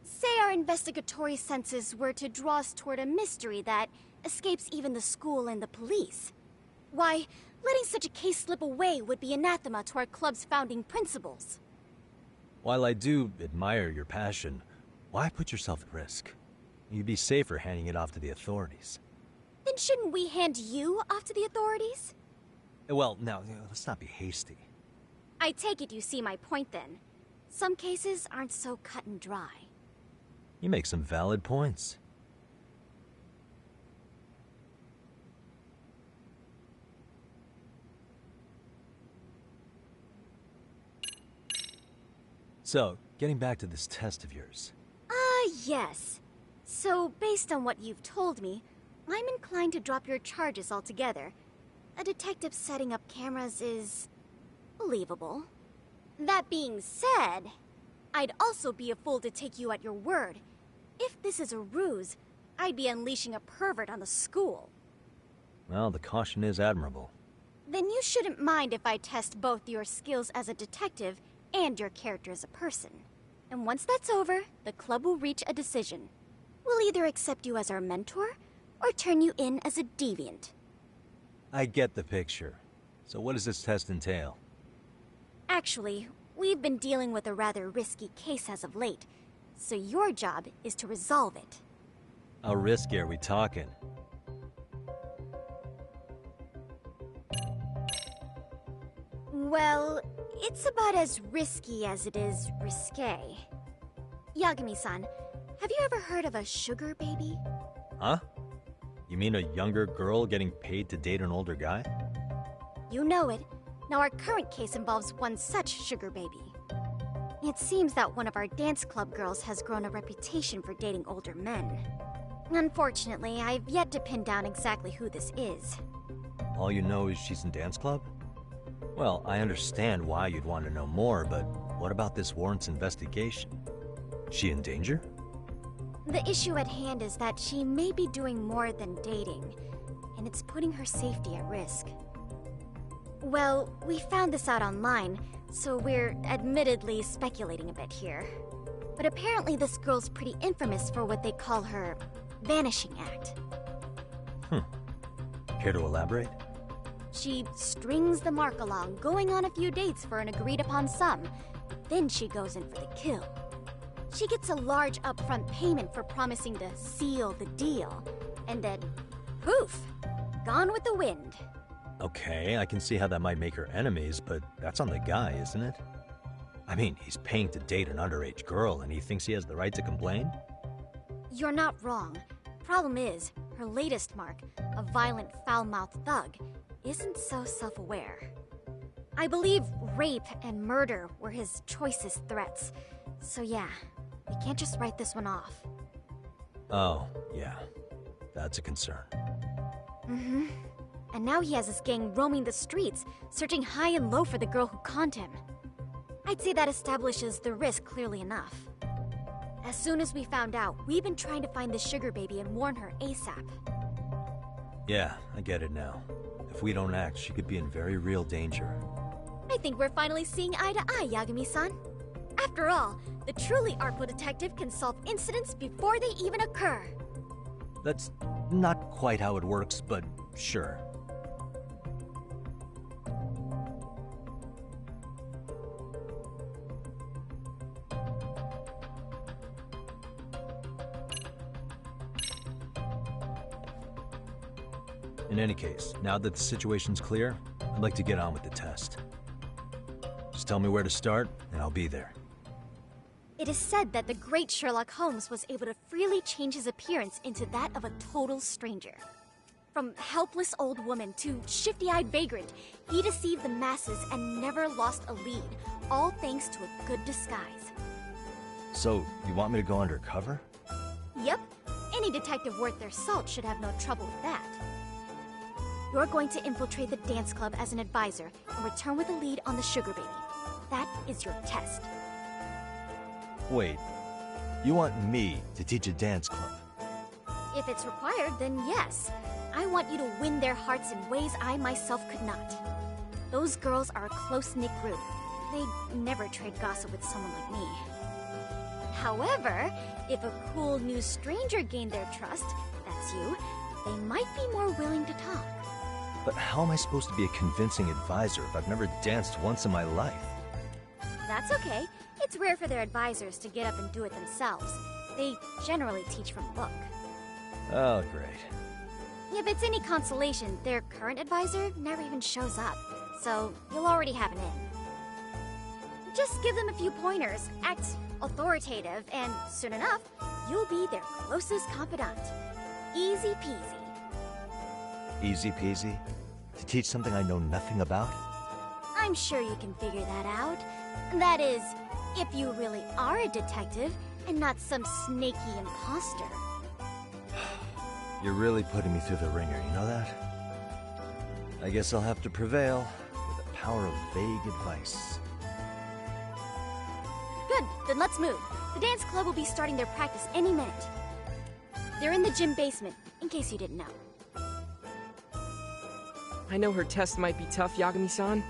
Say our investigatory senses were to draw us toward a mystery that escapes even the school and the police. Why, letting such a case slip away would be anathema to our club's founding principles. While I do admire your passion, why put yourself at risk? You'd be safer handing it off to the authorities. Then shouldn't we hand you off to the authorities? Well, now, let's not be hasty. I take it you see my point then. Some cases aren't so cut and dry. You make some valid points. So, getting back to this test of yours. Yes. So, based on what you've told me, I'm inclined to drop your charges altogether. A detective setting up cameras is believable. That being said, I'd also be a fool to take you at your word. If this is a ruse, I'd be unleashing a pervert on the school. Well, the caution is admirable. Then you shouldn't mind if I test both your skills as a detective and your character as a person. And once that's over, the club will reach a decision. We'll either accept you as our mentor, or turn you in as a deviant. I get the picture. So what does this test entail? Actually, we've been dealing with a rather risky case as of late, so your job is to resolve it. How risky are we talking? Well, it's about as risky as it is risque. Yagami-san, have you ever heard of a sugar baby? Huh? You mean a younger girl getting paid to date an older guy? You know it. Now our current case involves one such sugar baby. It seems that one of our dance club girls has grown a reputation for dating older men. Unfortunately, I've yet to pin down exactly who this is. All you know is she's in dance club? Well, I understand why you'd want to know more, but what about this warrants investigation? She in danger? The issue at hand is that she may be doing more than dating, and it's putting her safety at risk. Well, we found this out online, so we're admittedly speculating a bit here. But apparently this girl's pretty infamous for what they call her vanishing act. Care to elaborate? She strings the mark along, going on a few dates for an agreed-upon sum. Then she goes in for the kill. She gets a large upfront payment for promising to seal the deal. And then, poof! Gone with the wind. Okay, I can see how that might make her enemies, but that's on the guy, isn't it? I mean, he's paying to date an underage girl, and he thinks he has the right to complain? You're not wrong. Problem is, her latest mark, a violent, foul-mouthed thug, isn't so self-aware. I believe rape and murder were his choicest threats. So yeah, we can't just write this one off. Oh, yeah. That's a concern. Mm-hmm. And now he has his gang roaming the streets, searching high and low for the girl who conned him. I'd say that establishes the risk clearly enough. As soon as we found out, we've been trying to find the sugar baby and warn her ASAP. Yeah, I get it now. If we don't act, she could be in very real danger. I think we're finally seeing eye to eye, Yagami-san. After all, the truly artful detective can solve incidents before they even occur. That's not quite how it works, but sure. In any case, now that the situation's clear, I'd like to get on with the test. Just tell me where to start, and I'll be there. It is said that the great Sherlock Holmes was able to freely change his appearance into that of a total stranger. From helpless old woman to shifty-eyed vagrant, he deceived the masses and never lost a lead, all thanks to a good disguise. So, you want me to go undercover? Yep, any detective worth their salt should have no trouble with that. You're going to infiltrate the dance club as an advisor and return with a lead on the sugar baby. That is your test. Wait, you want me to teach a dance club? If it's required, then yes. I want you to win their hearts in ways I myself could not. Those girls are a close-knit group. They'd never trade gossip with someone like me. However, if a cool new stranger gained their trust, that's you, they might be more willing to talk. But how am I supposed to be a convincing advisor if I've never danced once in my life? That's okay. It's rare for their advisors to get up and do it themselves. They generally teach from a book. Oh, great. If it's any consolation, their current advisor never even shows up, so you'll already have an in. Just give them a few pointers, act authoritative, and soon enough, you'll be their closest confidant. Easy peasy. Easy peasy? To teach something I know nothing about? I'm sure you can figure that out. That is, if you really are a detective and not some snaky imposter. You're really putting me through the ringer, you know that? I guess I'll have to prevail with the power of vague advice. Good, then let's move. The dance club will be starting their practice any minute. They're in the gym basement, in case you didn't know. I know her test might be tough, Yagami-san,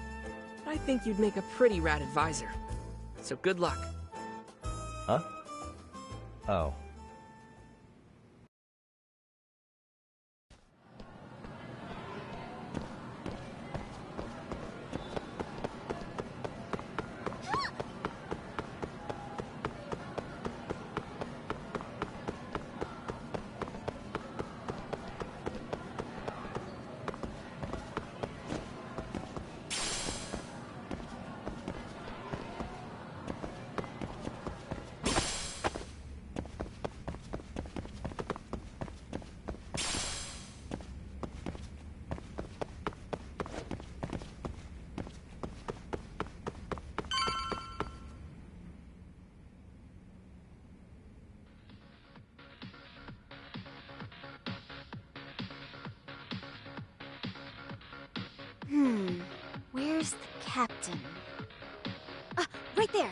but I think you'd make a pretty rad advisor. So good luck. Huh? Oh. Where's the captain? Ah, right there!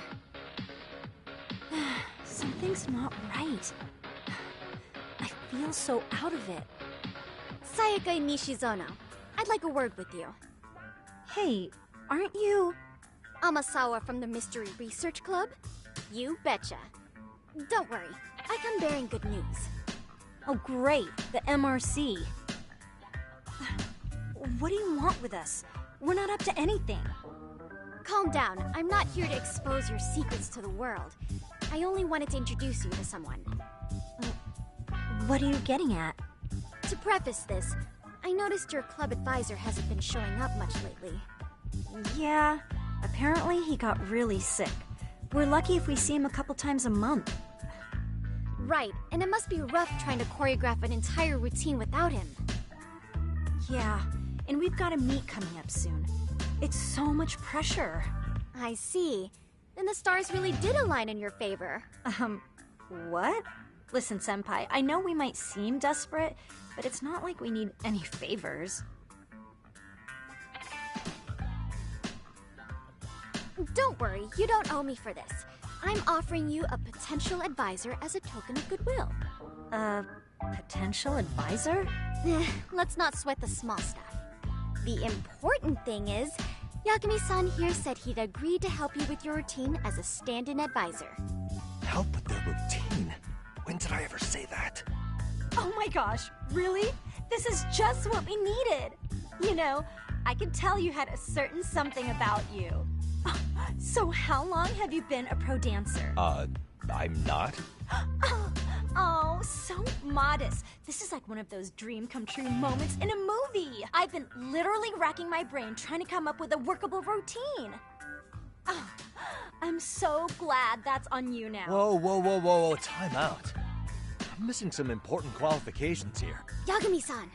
Something's not right. I feel so out of it. Sayaka Nishizono, I'd like a word with you. Hey, aren't you... Amasawa from the Mystery Research Club? You betcha. Don't worry, I come bearing good news. Oh great, the MRC. What do you want with us? We're not up to anything. Calm down. I'm not here to expose your secrets to the world. I only wanted to introduce you to someone. What are you getting at? To preface this, I noticed your club advisor hasn't been showing up much lately. Yeah, apparently he got really sick. We're lucky if we see him a couple times a month. Right, and it must be rough trying to choreograph an entire routine without him. Yeah, and we've got a meet coming up soon. It's so much pressure. I see. Then the stars really did align in your favor. What? Listen, Senpai, I know we might seem desperate, but it's not like we need any favors. Don't worry, you don't owe me for this. I'm offering you a potential advisor as a token of goodwill. Potential advisor? Let's not sweat the small stuff. The important thing is, Yagami-san here said he'd agree to help you with your routine as a stand-in advisor. Help with their routine? When did I ever say that? Oh my gosh, really? This is just what we needed. You know, I could tell you had a certain something about you. So how long have you been a pro dancer? I'm not. Oh, so modest. This is like one of those dream come true moments in a movie. I've been literally racking my brain trying to come up with a workable routine. Oh, I'm so glad that's on you now. Whoa, time out. I'm missing some important qualifications here. Yagami-san,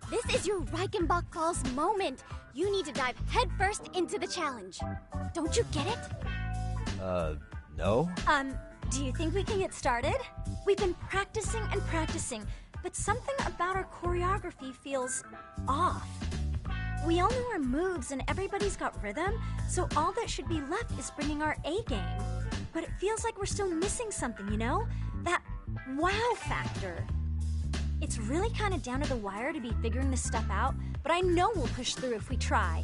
this is your Reichenbach Falls moment. You need to dive headfirst into the challenge. Don't you get it? No? Do you think we can get started? We've been practicing and practicing, but something about our choreography feels off. We all know our moves and everybody's got rhythm, so all that should be left is bringing our A game. But it feels like we're still missing something, you know? That wow factor. It's really kind of down to the wire to be figuring this stuff out, but I know we'll push through if we try.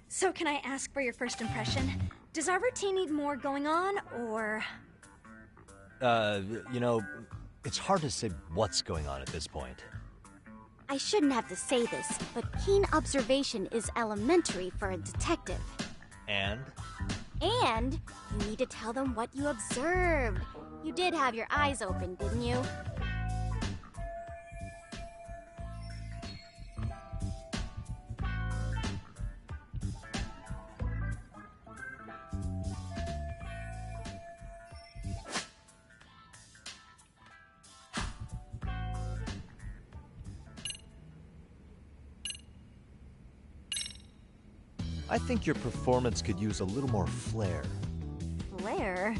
So can I ask for your first impression? Does our routine need more going on, or...? You know, it's hard to say what's going on at this point. I shouldn't have to say this, but keen observation is elementary for a detective. And? And you need to tell them what you observed. You did have your eyes open, didn't you? I think your performance could use a little more flair. Flair?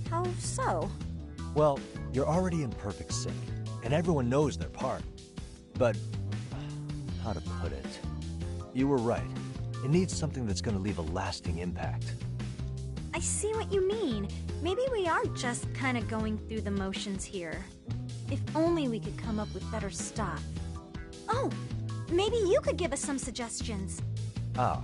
How so? Well, you're already in perfect sync, and everyone knows their part. But, how to put it? You were right. It needs something that's gonna leave a lasting impact. I see what you mean. Maybe we are just kind of going through the motions here. If only we could come up with better stuff. Oh, maybe you could give us some suggestions. Ah.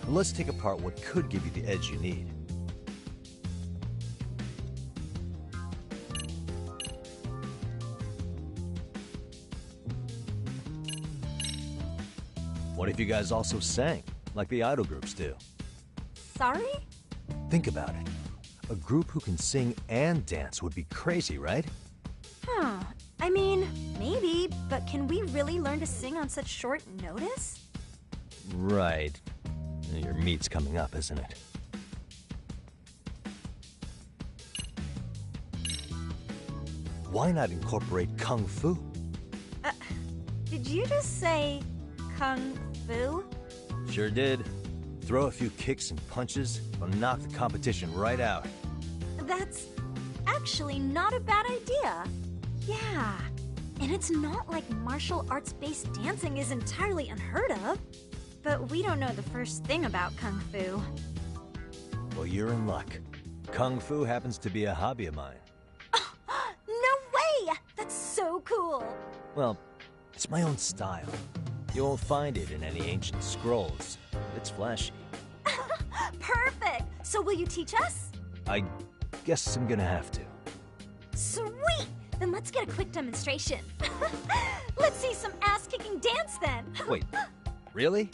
Let's take apart what could give you the edge you need. What if you guys also sang, like the idol groups do? Sorry? Think about it. A group who can sing and dance would be crazy, right? Huh. I mean, maybe, but can we really learn to sing on such short notice? Right. Your meet's coming up, isn't it? Why not incorporate Kung Fu? Did you just say Kung Fu? Sure did. Throw a few kicks and punches, will knock the competition right out. That's actually not a bad idea. Yeah. And it's not like martial arts-based dancing is entirely unheard of. But we don't know the first thing about Kung Fu. Well, you're in luck. Kung Fu happens to be a hobby of mine. No way! That's so cool! Well, it's my own style. You won't find it in any ancient scrolls. It's flashy. Perfect! So will you teach us? I guess I'm gonna have to. Sweet! Then let's get a quick demonstration. Let's see some ass-kicking dance then! Wait, really?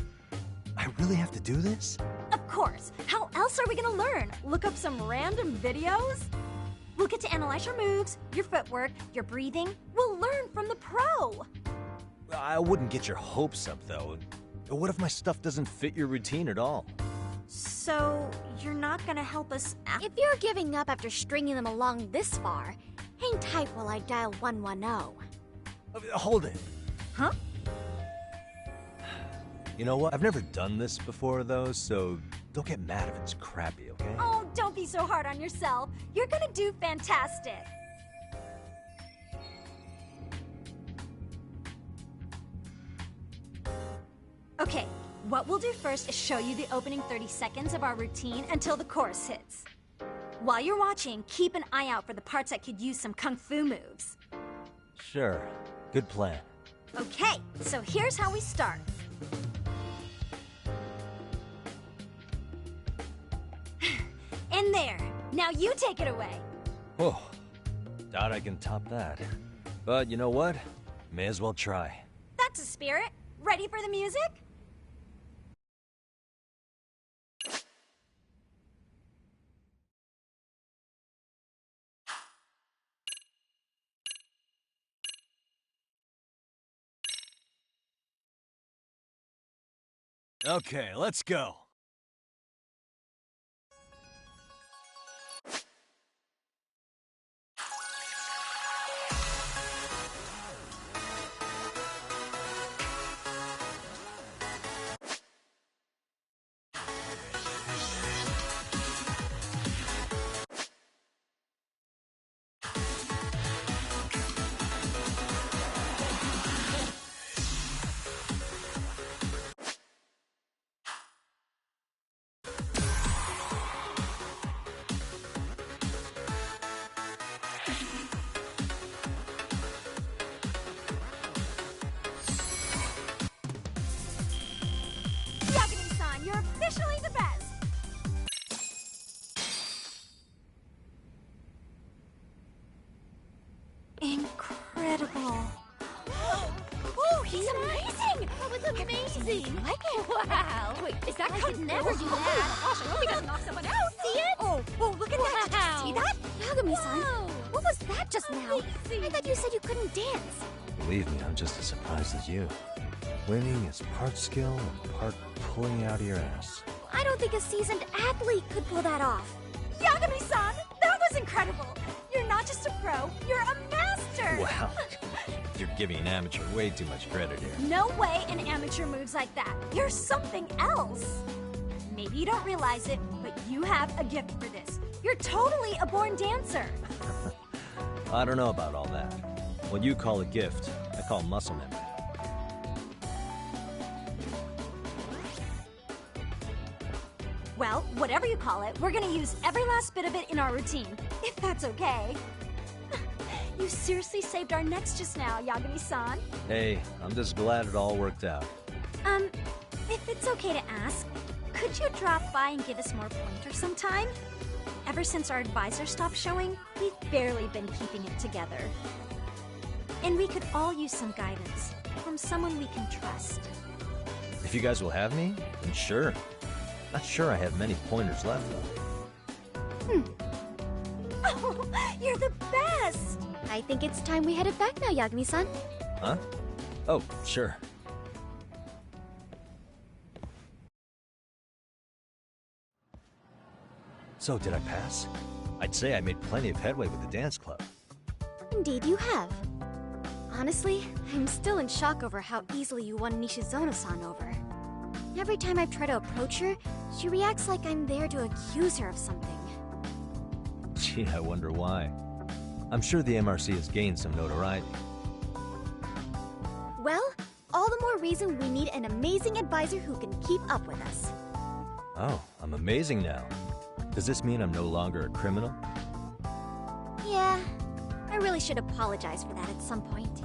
I really have to do this? Of course! How else are we gonna learn? Look up some random videos? We'll get to analyze your moves, your footwork, your breathing. We'll learn from the pro! I wouldn't get your hopes up, though. But what if my stuff doesn't fit your routine at all? So, you're not gonna help us out? If you're giving up after stringing them along this far, hang tight while I dial 110. Hold it. Huh? You know what? I've never done this before, though, so don't get mad if it's crappy, okay? Oh, don't be so hard on yourself. You're gonna do fantastic. Okay, what we'll do first is show you the opening 30 seconds of our routine until the chorus hits. While you're watching, keep an eye out for the parts that could use some kung fu moves. Sure. Good plan. Okay, so here's how we start. In there. Now you take it away. Oh, doubt I can top that. But you know what? May as well try. That's a spirit. Ready for the music? Okay, let's go. Yagami-san, you're officially the best! Incredible. Oh, he's amazing! That was amazing! Like it? Wow! Wait, is that could never do that? Gosh, I hope he doesn't knock someone out! See it? Oh, look at that! Did you see that? Yagami-san, what was that just now? I thought you said you couldn't dance. Believe me, I'm just as surprised as you. Winning is part skill and part pulling out of your ass. I don't think a seasoned athlete could pull that off. Yagami-san, that was incredible! You're not just a pro, you're a master! Wow. You're giving an amateur way too much credit here. No way an amateur moves like that. You're something else. Maybe you don't realize it, but you have a gift for this. You're totally a born dancer. I don't know about all that. What you call a gift, I call muscle memory. Well, whatever you call it, we're gonna use every last bit of it in our routine, if that's okay. You seriously saved our necks just now, Yagami-san. Hey, I'm just glad it all worked out. If it's okay to ask, could you drop by and give us more pointers sometime? Ever since our advisor stopped showing, we've barely been keeping it together. And we could all use some guidance from someone we can trust. If you guys will have me, then sure. Not sure I have many pointers left, though. Oh, you're the best! I think it's time we headed back now, Yagami-san. Huh? Oh, sure. So, did I pass? I'd say I made plenty of headway with the dance club. Indeed you have. Honestly, I'm still in shock over how easily you won Nishizono-san over. Every time I try to approach her, she reacts like I'm there to accuse her of something. Gee, I wonder why. I'm sure the MRC has gained some notoriety. Well, all the more reason we need an amazing advisor who can keep up with us. Oh, I'm amazing now. Does this mean I'm no longer a criminal? Yeah, I really should apologize for that at some point.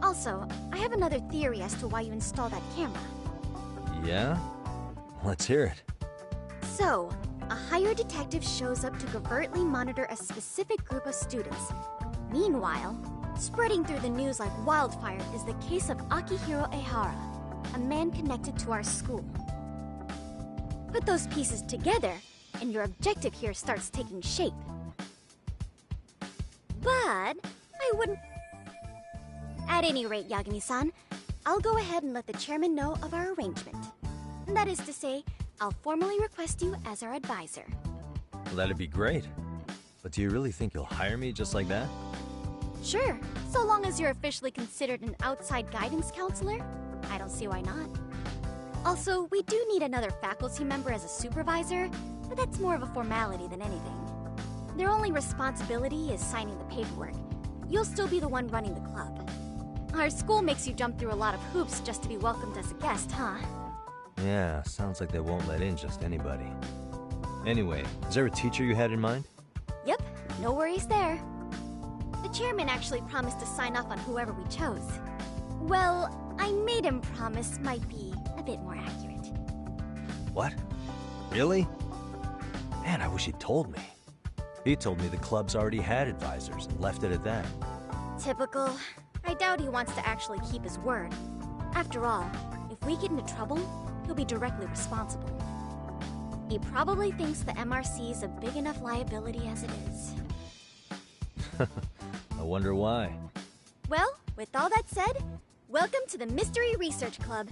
Also, I have another theory as to why you installed that camera. Yeah? Let's hear it. So, a hired detective shows up to covertly monitor a specific group of students. Meanwhile, spreading through the news like wildfire is the case of Akihiro Ehara, a man connected to our school. Put those pieces together, and your objective here starts taking shape. But I wouldn't... At any rate, Yagami-san, I'll go ahead and let the chairman know of our arrangement. That is to say, I'll formally request you as our advisor. Well, that'd be great. But do you really think you'll hire me just like that? Sure, so long as you're officially considered an outside guidance counselor. I don't see why not. Also, we do need another faculty member as a supervisor, but that's more of a formality than anything. Their only responsibility is signing the paperwork. You'll still be the one running the club. Our school makes you jump through a lot of hoops just to be welcomed as a guest, huh? Yeah, sounds like they won't let in just anybody. Anyway, is there a teacher you had in mind? Yep, no worries there. The chairman actually promised to sign off on whoever we chose. Well, I made him promise might be a bit more accurate. What? Really? Man, I wish he'd told me. He told me the club's already had advisors and left it at that. Typical. I doubt he wants to actually keep his word. After all, if we get into trouble, he'll be directly responsible. He probably thinks the MRC is a big enough liability as it is. I wonder why. Well, with all that said, welcome to the Mystery Research Club.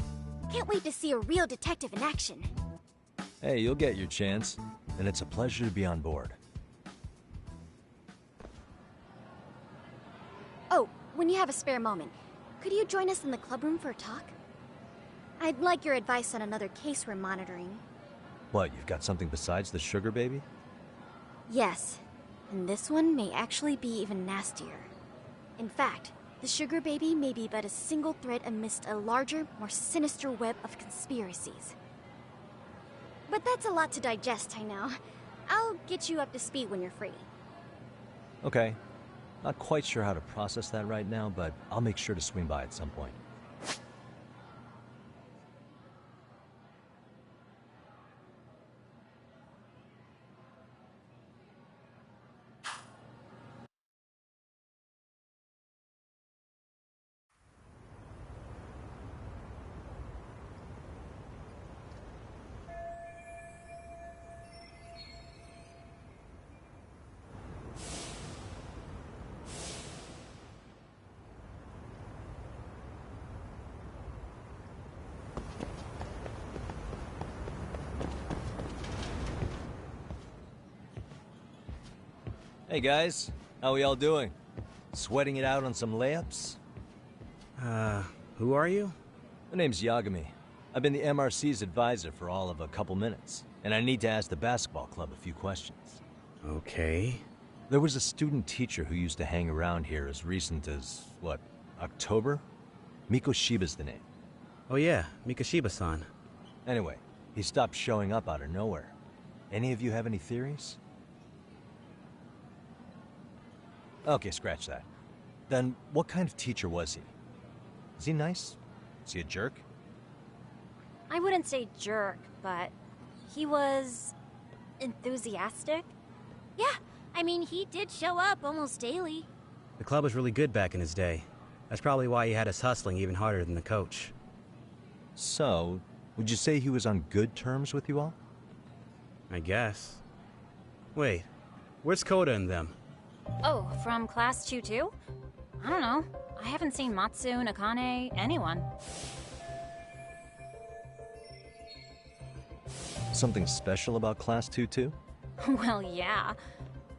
Can't wait to see a real detective in action. Hey, you'll get your chance, and it's a pleasure to be on board. Oh, when you have a spare moment, could you join us in the club room for a talk? I'd like your advice on another case we're monitoring. What, you've got something besides the sugar baby? Yes, and this one may actually be even nastier. In fact, the sugar baby may be but a single thread amidst a larger, more sinister web of conspiracies. But that's a lot to digest, I know. I'll get you up to speed when you're free. Okay. Not quite sure how to process that right now, but I'll make sure to swing by at some point. Hey guys, how we all doing? Sweating it out on some layups? Who are you? My name's Yagami. I've been the MRC's advisor for all of a couple minutes, and I need to ask the basketball club a few questions. Okay. There was a student teacher who used to hang around here as recent as, what, October? Mikoshiba's the name. Oh yeah, Mikoshiba-san. Anyway, he stopped showing up out of nowhere. Any of you have any theories? Okay, scratch that. Then, what kind of teacher was he? Is he nice? Is he a jerk? I wouldn't say jerk, but he was enthusiastic. Yeah, I mean, he did show up almost daily. The club was really good back in his day. That's probably why he had us hustling even harder than the coach. So, would you say he was on good terms with you all? I guess. Wait, where's Koda and them? Oh, from class 2 too? I don't know. I haven't seen Matsu, Nakane, anyone. Something special about Class 2 too? Well, yeah.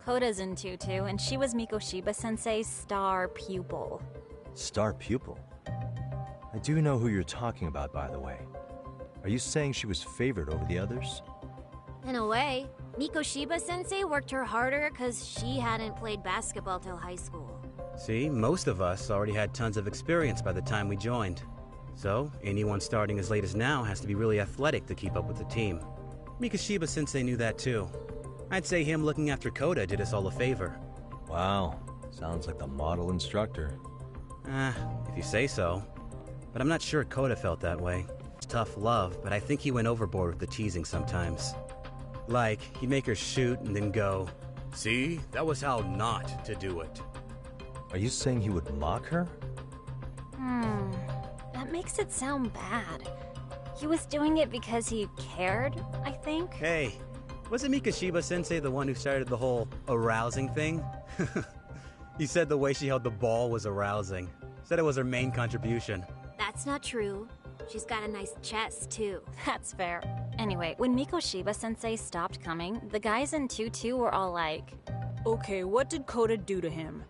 Koda's in 2 too, and she was Mikoshiba-sensei's star pupil. Star pupil? I do know who you're talking about, by the way. Are you saying she was favored over the others? In a way, Mikoshiba-sensei worked her harder because she hadn't played basketball till high school. See, most of us already had tons of experience by the time we joined. So, anyone starting as late as now has to be really athletic to keep up with the team. Mikoshiba-sensei knew that too. I'd say him looking after Koda did us all a favor. Wow, sounds like the model instructor. If you say so. But I'm not sure Koda felt that way. It's tough love, but I think he went overboard with the teasing sometimes. Like, he'd make her shoot and then go, "See, that was how not to do it." Are you saying he would mock her? That makes it sound bad. He was doing it because he cared, I think. Hey, wasn't Mikoshiba-sensei the one who started the whole arousing thing? He said the way she held the ball was arousing. Said it was her main contribution. That That's not true. She's got a nice chest, too. That's fair. Anyway, when Mikoshiba-sensei stopped coming, the guys in 2-2 were all like... Okay, what did Koda do to him?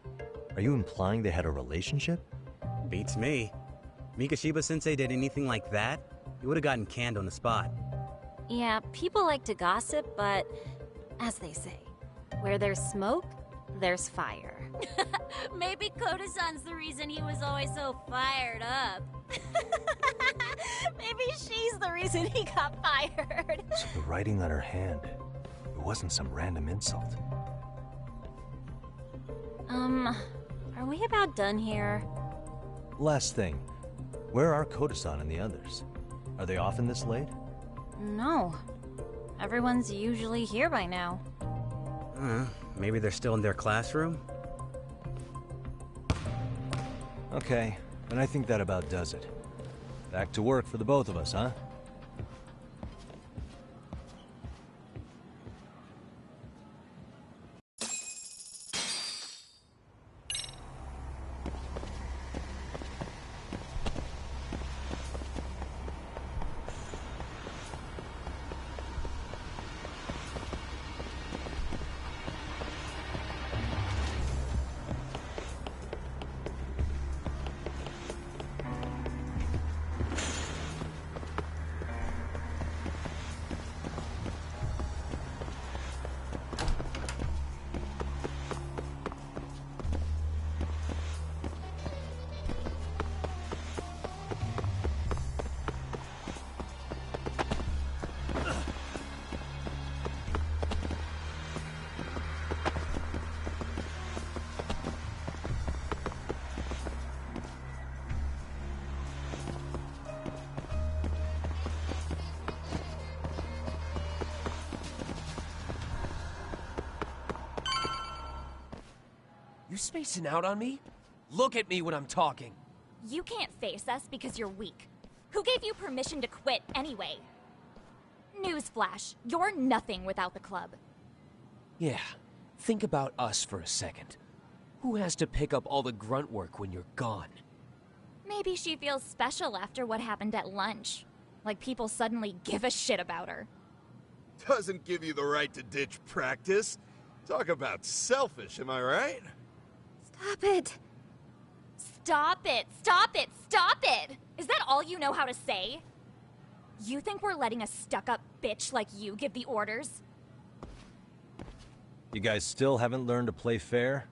Are you implying they had a relationship? Beats me. Mikoshiba-sensei did anything like that, he would have gotten canned on the spot. Yeah, people like to gossip, but as they say, where there's smoke, there's fire. Maybe Koda-san's the reason he was always so fired up. Maybe she's the reason he got fired. So the writing on her hand, it wasn't some random insult. Are we about done here? Last thing, where are Koda-san and the others? Are they often this late? No. Everyone's usually here by now. Maybe they're still in their classroom? Okay, then I think that about does it. Back to work for the both of us, huh? You spacing out on me? Look at me when I'm talking. You can't face us because you're weak. Who gave you permission to quit anyway? Newsflash, you're nothing without the club. Yeah, think about us for a second. Who has to pick up all the grunt work when you're gone? Maybe she feels special after what happened at lunch. Like people suddenly give a shit about her. Doesn't give you the right to ditch practice. Talk about selfish, am I right? Stop it. Stop it! Stop it! Stop it! Is that all you know how to say? You think we're letting a stuck-up bitch like you give the orders? You guys still haven't learned to play fair?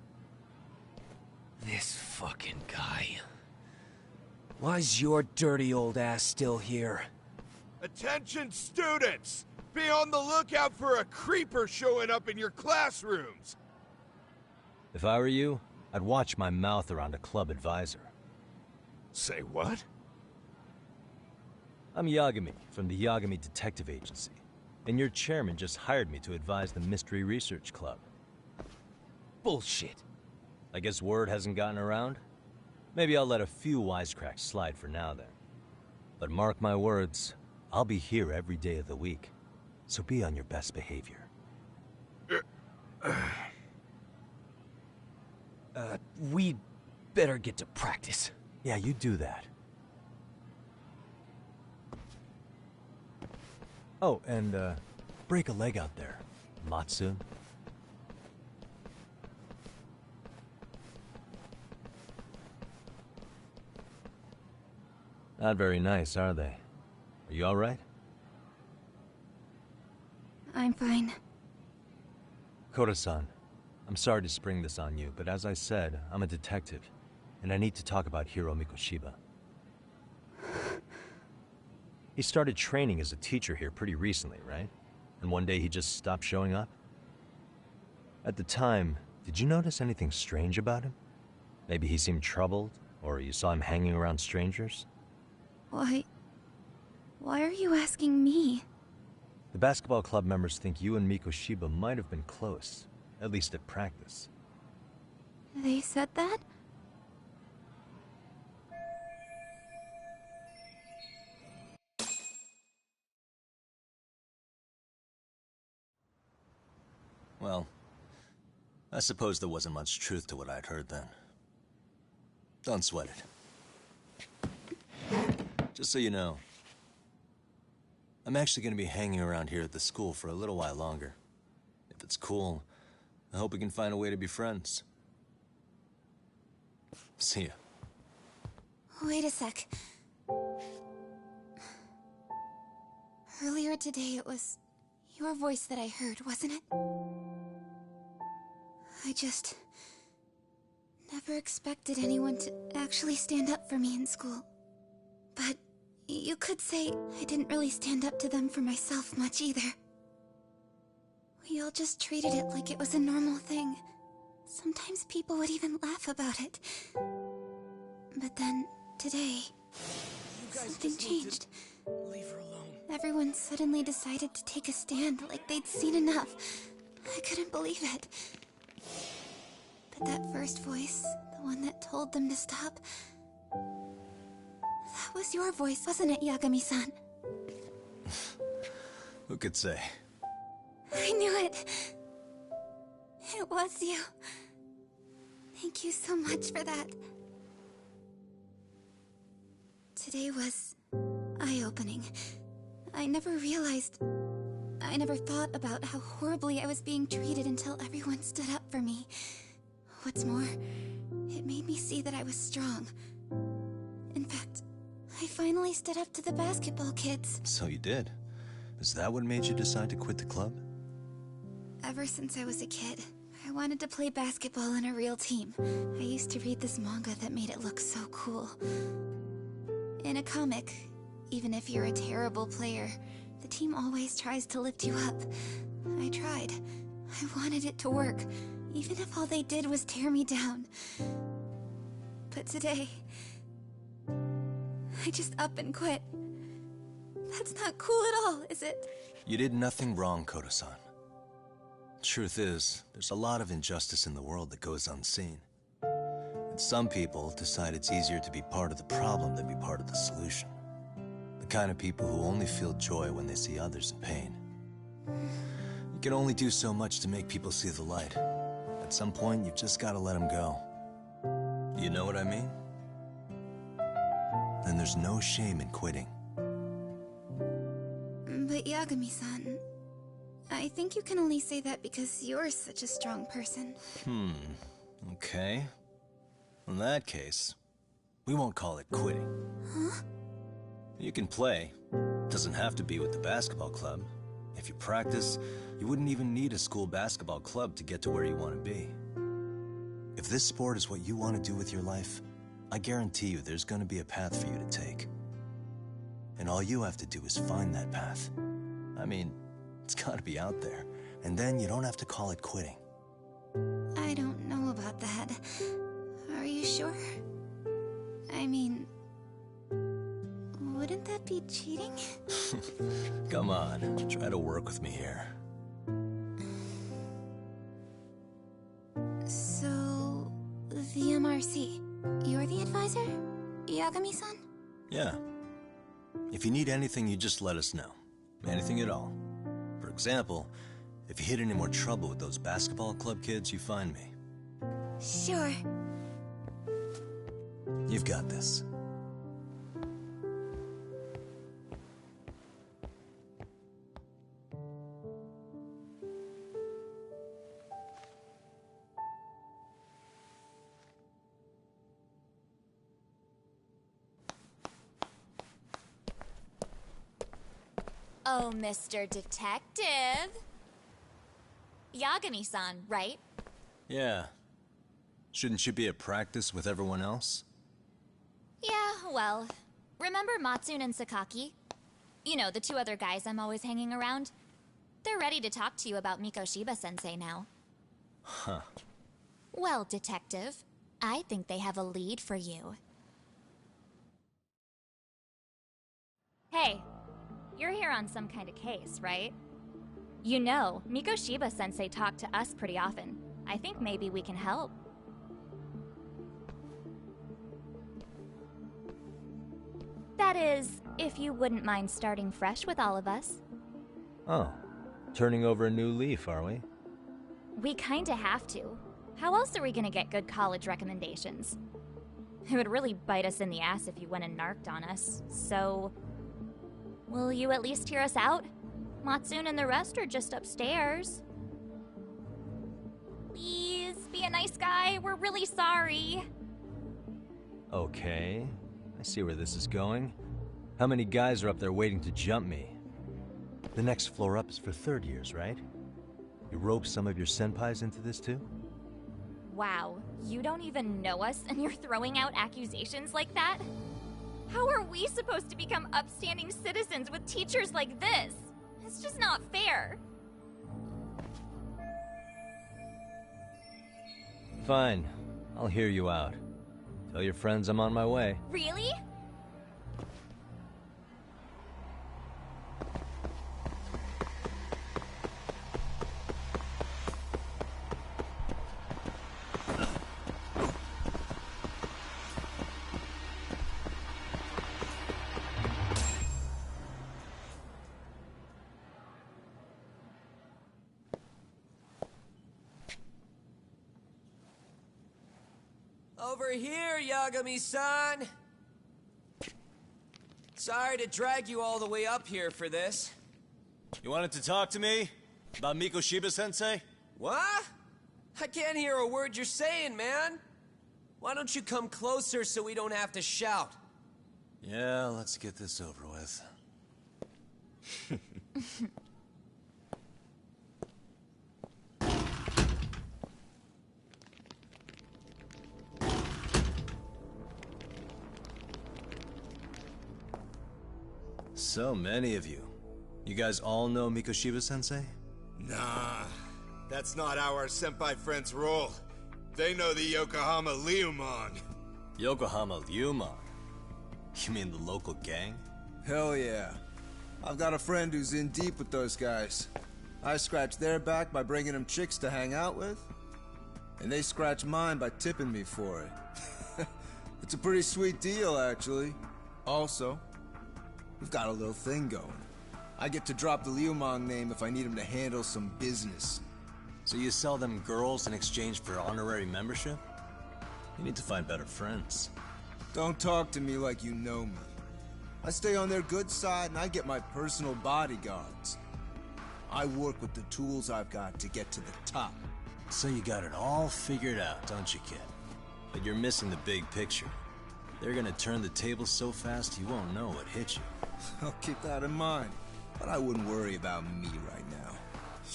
This fucking guy. Why's your dirty old ass still here? Attention, students! Be on the lookout for a creeper showing up in your classrooms! If I were you, I'd watch my mouth around a club advisor. Say what? I'm Yagami, from the Yagami Detective Agency, and your chairman just hired me to advise the Mystery Research Club. Bullshit. I guess word hasn't gotten around? Maybe I'll let a few wisecracks slide for now then. But mark my words, I'll be here every day of the week, so be on your best behavior. We better get to practice. Yeah, you do that. Oh, and, break a leg out there, Matsu. Not very nice, are they? Are you alright? I'm fine. Koda-san, I'm sorry to spring this on you, but as I said, I'm a detective, and I need to talk about Hiro Mikoshiba. He started training as a teacher here pretty recently, right? And one day he just stopped showing up? At the time, did you notice anything strange about him? Maybe he seemed troubled, or you saw him hanging around strangers? Why are you asking me? The basketball club members think you and Mikoshiba might have been close, at least at practice. They said that? Well, I suppose there wasn't much truth to what I'd heard then. Don't sweat it. Just so you know, I'm actually going to be hanging around here at the school for a little while longer. If it's cool, I hope we can find a way to be friends. See ya. Wait a sec. Earlier today, it was your voice that I heard, wasn't it? I just never expected anyone to actually stand up for me in school. But you could say I didn't really stand up to them for myself much either. We all just treated it like it was a normal thing. Sometimes people would even laugh about it. But then, today, something changed. Leave her alone. Everyone suddenly decided to take a stand like they'd seen enough. I couldn't believe it. But that first voice, the one that told them to stop, that was your voice, wasn't it, Yagami-san? Who could say? I knew it. It was you. Thank you so much for that. Today was eye-opening. I never thought about how horribly I was being treated until everyone stood up for me. What's more, it made me see that I was strong. In fact, I finally stood up to the basketball kids. So you did. Is that what made you decide to quit the club? Ever since I was a kid, I wanted to play basketball on a real team. I used to read this manga that made it look so cool. In a comic, even if you're a terrible player, the team always tries to lift you up. I tried. I wanted it to work, even if all they did was tear me down. But today, I just up and quit. That's not cool at all, is it? You did nothing wrong, Koto-san. Truth is, there's a lot of injustice in the world that goes unseen. And some people decide it's easier to be part of the problem than be part of the solution. The kind of people who only feel joy when they see others in pain. You can only do so much to make people see the light. At some point, you've just got to let them go. You know what I mean? Then there's no shame in quitting. But Yagami-san, I think you can only say that because you're such a strong person. Okay. In that case, we won't call it quitting. Huh? You can play. Doesn't have to be with the basketball club. If you practice, you wouldn't even need a school basketball club to get to where you want to be. If this sport is what you want to do with your life, I guarantee you there's going to be a path for you to take. And all you have to do is find that path. I mean, it's got to be out there. And then you don't have to call it quitting. I don't know about that. Are you sure? I mean, wouldn't that be cheating? Come on, try to work with me here. So, the MRC, you're the advisor? Yagami-san? Yeah. If you need anything, you just let us know. Anything at all. For example, if you hit any more trouble with those basketball club kids, you find me. Sure. You've got this. Oh, Mr. Detective. Yagami-san, right? Yeah. Shouldn't you be at practice with everyone else? Yeah, well, remember Matsune and Sakaki? You know, the two other guys I'm always hanging around? They're ready to talk to you about Mikoshiba-sensei now. Huh. Well, Detective, I think they have a lead for you. Hey, you're here on some kind of case, right? You know, Mikoshiba-sensei talked to us pretty often. I think maybe we can help. That is, if you wouldn't mind starting fresh with all of us. Oh. Turning over a new leaf, are we? We kinda have to. How else are we gonna get good college recommendations? It would really bite us in the ass if you went and narked on us, so... Will you at least hear us out? Matsune and the rest are just upstairs. Please, be a nice guy. We're really sorry. Okay, I see where this is going. How many guys are up there waiting to jump me? The next floor up is for third years, right? You rope some of your senpais into this too? Wow, you don't even know us and you're throwing out accusations like that? How are we supposed to become upstanding citizens with teachers like this? It's just not fair. Fine, I'll hear you out. Tell your friends I'm on my way. Really? Over here, Yagami-san! Sorry to drag you all the way up here for this. You wanted to talk to me? About Mikoshiba-sensei? What? I can't hear a word you're saying, man. Why don't you come closer so we don't have to shout? Yeah, let's get this over with. So many of you. You guys all know Mikoshiba-sensei? Nah, that's not how our senpai friends roll. They know the Yokohama Liumon. Yokohama Liumon? You mean the local gang? Hell yeah. I've got a friend who's in deep with those guys. I scratch their back by bringing them chicks to hang out with, and they scratch mine by tipping me for it. It's a pretty sweet deal, actually. Also, we've got a little thing going. I get to drop the Liumang name if I need him to handle some business. So you sell them girls in exchange for honorary membership? You need to find better friends. Don't talk to me like you know me. I stay on their good side and I get my personal bodyguards. I work with the tools I've got to get to the top. So you got it all figured out, don't you, kid? But you're missing the big picture. They're gonna turn the tables so fast you won't know what hit you. I'll keep that in mind. But I wouldn't worry about me right now.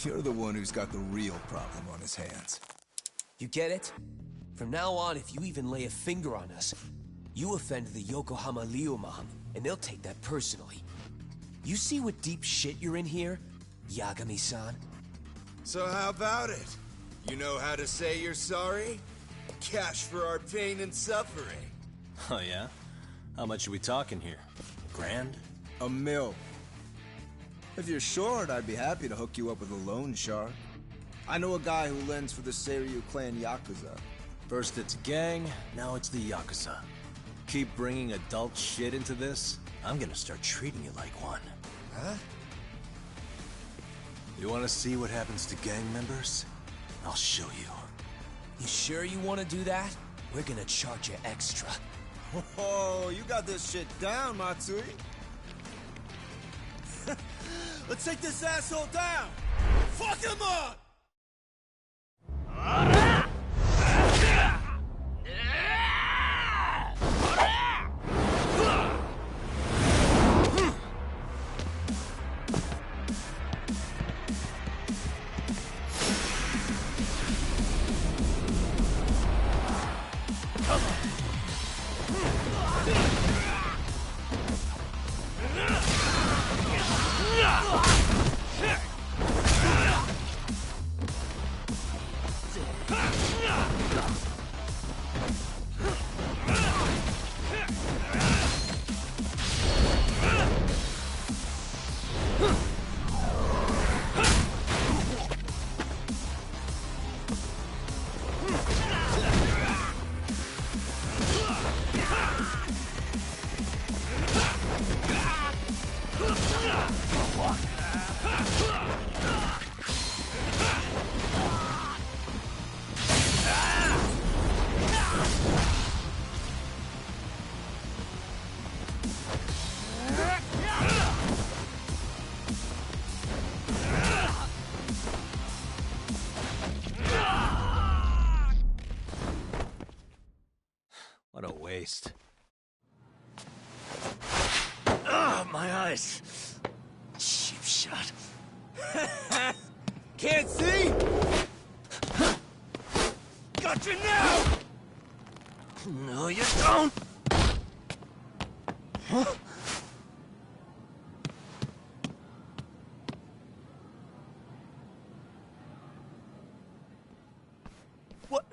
You're the one who's got the real problem on his hands. You get it? From now on, if you even lay a finger on us, you offend the Yokohama Liumang, and they'll take that personally. You see what deep shit you're in here, Yagami-san? So how about it? You know how to say you're sorry? Cash for our pain and suffering. Oh yeah? How much are we talking here? $1,000? $1 million. If you're short, I'd be happy to hook you up with a loan shark. I know a guy who lends for the Seiryu clan Yakuza. First it's a gang, now it's the Yakuza. Keep bringing adult shit into this, I'm gonna start treating you like one. Huh? You wanna see what happens to gang members? I'll show you. You sure you want to do that? We're gonna charge you extra. Oh, you got this shit down, Matsui. Let's take this asshole down! Fuck him up! Christ. Ah, my eyes. Cheap shot. Can't see? Got you now! No, you don't! Huh? What?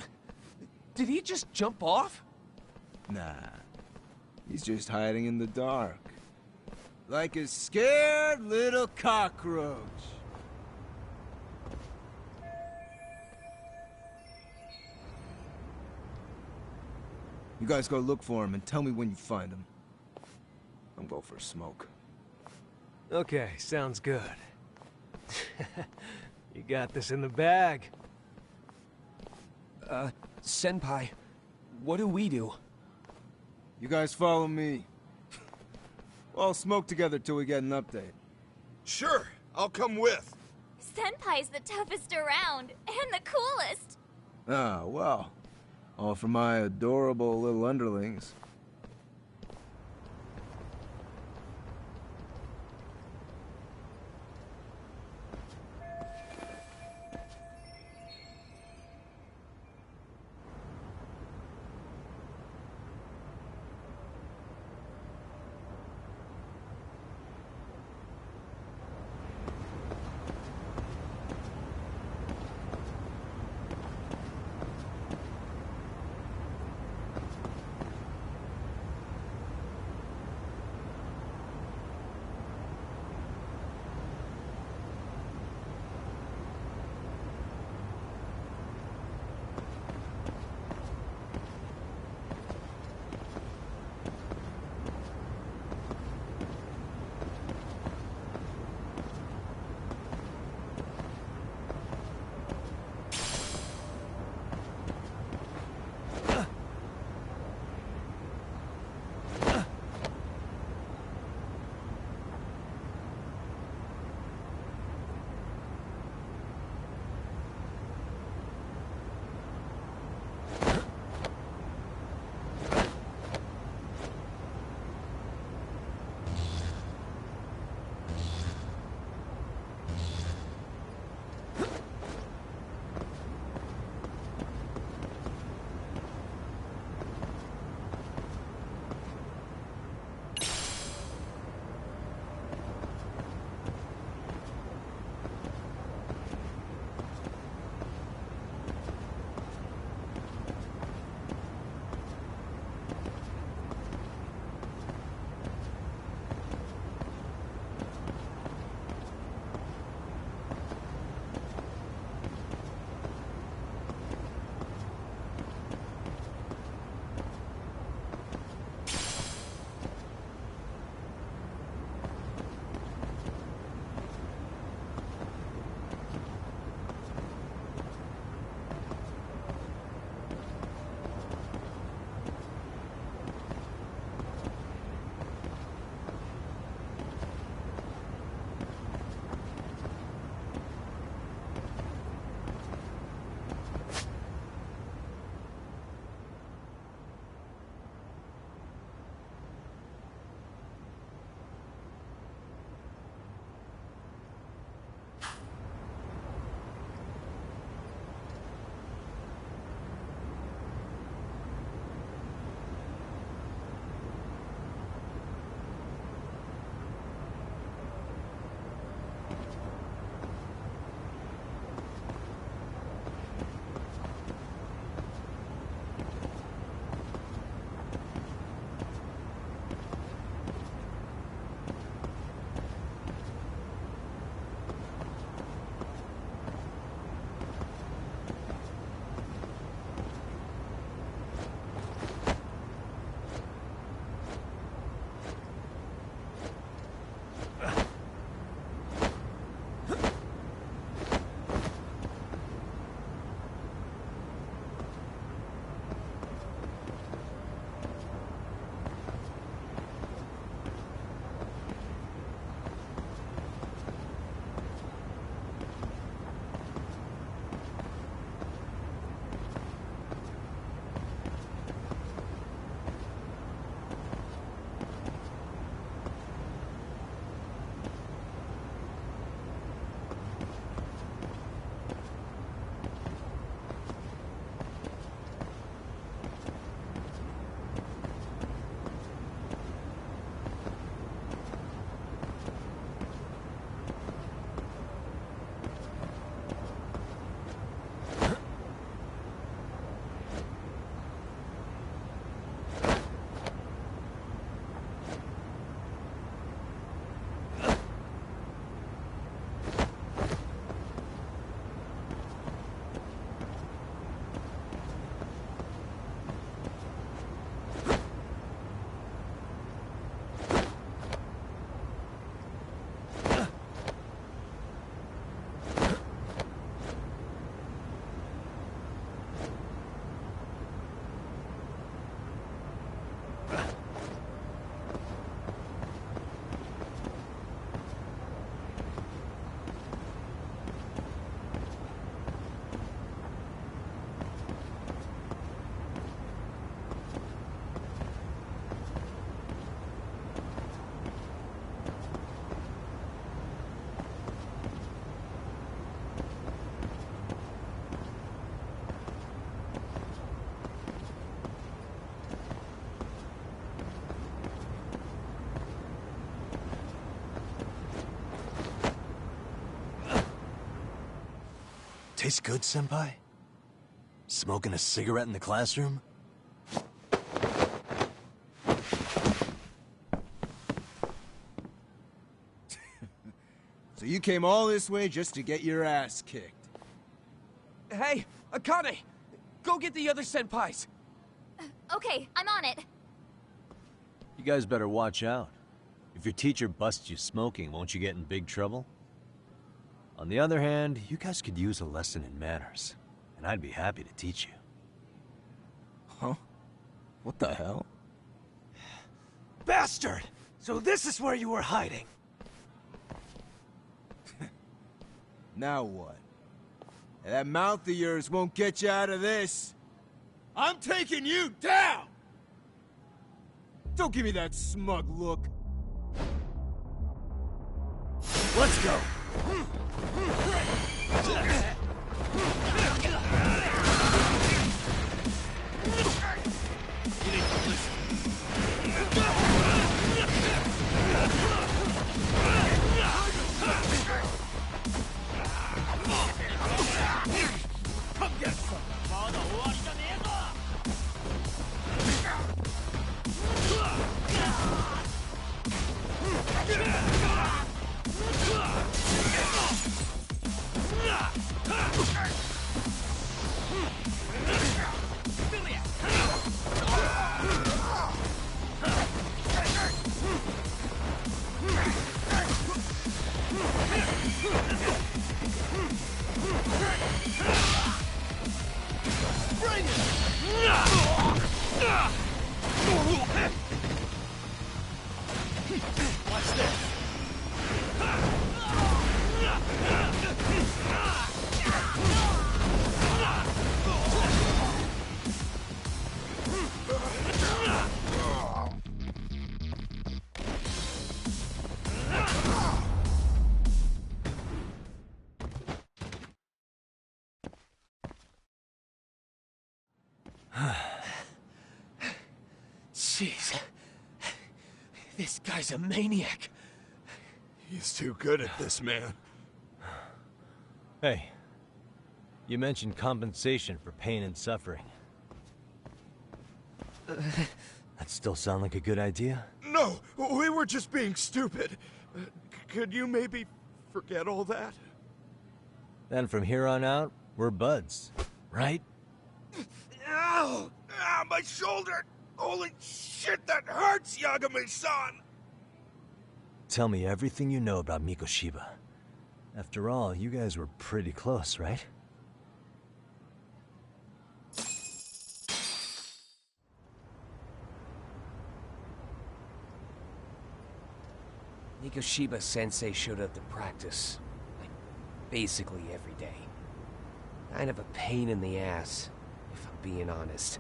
Did he just jump off? Nah. He's just hiding in the dark. Like a scared little cockroach. You guys go look for him and tell me when you find him. I'm going for a smoke. Okay, sounds good. You got this in the bag. Senpai, what do we do? You guys follow me. We'll all smoke together till we get an update. Sure, I'll come with. Senpai's the toughest around, and the coolest. Ah, well. All for my adorable little underlings. Tastes good, Senpai? Smoking a cigarette in the classroom? So you came all this way just to get your ass kicked? Hey, Akane! Go get the other senpais! Okay, I'm on it. You guys better watch out. If your teacher busts you smoking, won't you get in big trouble? On the other hand, you guys could use a lesson in manners, and I'd be happy to teach you. Huh? What the hell? Bastard! So this is where you were hiding. Now what? That mouth of yours won't get you out of this. I'm taking you down! Don't give me that smug look. Let's go. Come get some! Bring it! Watch this! Jeez. This guy's a maniac. He's too good at this, man. Hey, you mentioned compensation for pain and suffering. That still sound like a good idea? No, we were just being stupid. Could you maybe forget all that? Then from here on out, we're buds, right? Ow! Ah, my shoulder! Holy shit, that hurts, Yagami-san! Tell me everything you know about Mikoshiba. After all, you guys were pretty close, right? Mikoshiba Sensei showed up to practice, like, basically every day. Kind of a pain in the ass, if I'm being honest.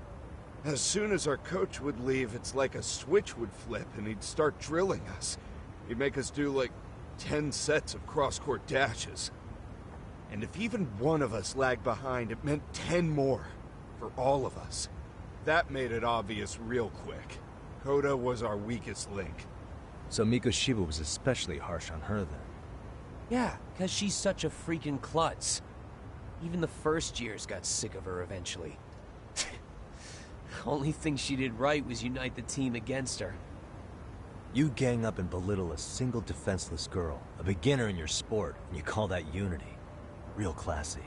As soon as our coach would leave, it's like a switch would flip and he'd start drilling us. He'd make us do like 10 sets of cross-court dashes. And if even one of us lagged behind, it meant 10 more. For all of us. That made it obvious real quick. Koda was our weakest link. So Mikoshiba was especially harsh on her then? Yeah, because she's such a freaking klutz. Even the first years got sick of her eventually. Only thing she did right was unite the team against her. You gang up and belittle a single defenseless girl, a beginner in your sport, and you call that unity. Real classy.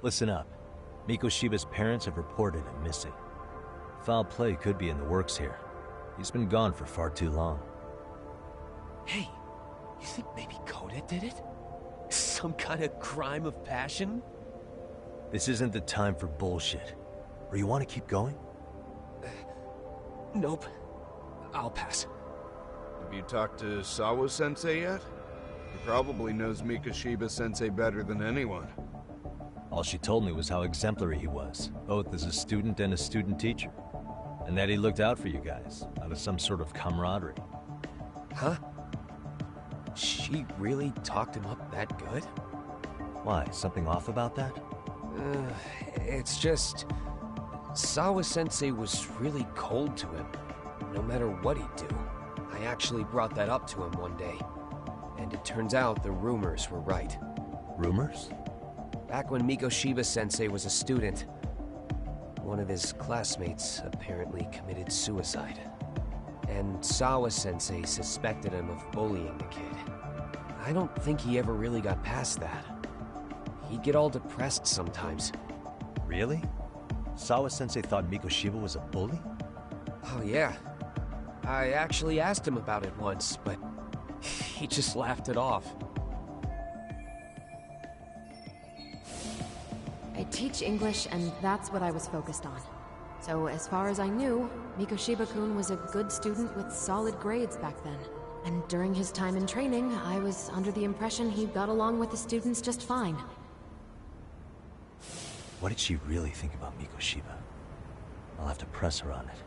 Listen up. Mikoshiba's parents have reported him missing. Foul play could be in the works here. He's been gone for far too long. Hey, you think maybe Koda did it? Some kind of crime of passion? This isn't the time for bullshit. Or you want to keep going? Nope. I'll pass. Have you talked to Sawa-sensei yet? He probably knows Mikoshiba-sensei better than anyone. All she told me was how exemplary he was, both as a student and a student teacher. And that he looked out for you guys, out of some sort of camaraderie. Huh? She really talked him up that good? Why, something off about that? It's just... Sawa-sensei was really cold to him, no matter what he'd do. I actually brought that up to him one day. And it turns out the rumors were right. Rumors? Back when Mikoshiba-sensei was a student, one of his classmates apparently committed suicide. And Sawa-sensei suspected him of bullying the kid. I don't think he ever really got past that. He'd get all depressed sometimes. Really? Sawa-sensei thought Mikoshiba was a bully? Oh yeah. I actually asked him about it once, but he just laughed it off. I teach English, and that's what I was focused on. So as far as I knew, Mikoshiba-kun was a good student with solid grades back then. And during his time in training, I was under the impression he got along with the students just fine. What did she really think about Mikoshiba? I'll have to press her on it.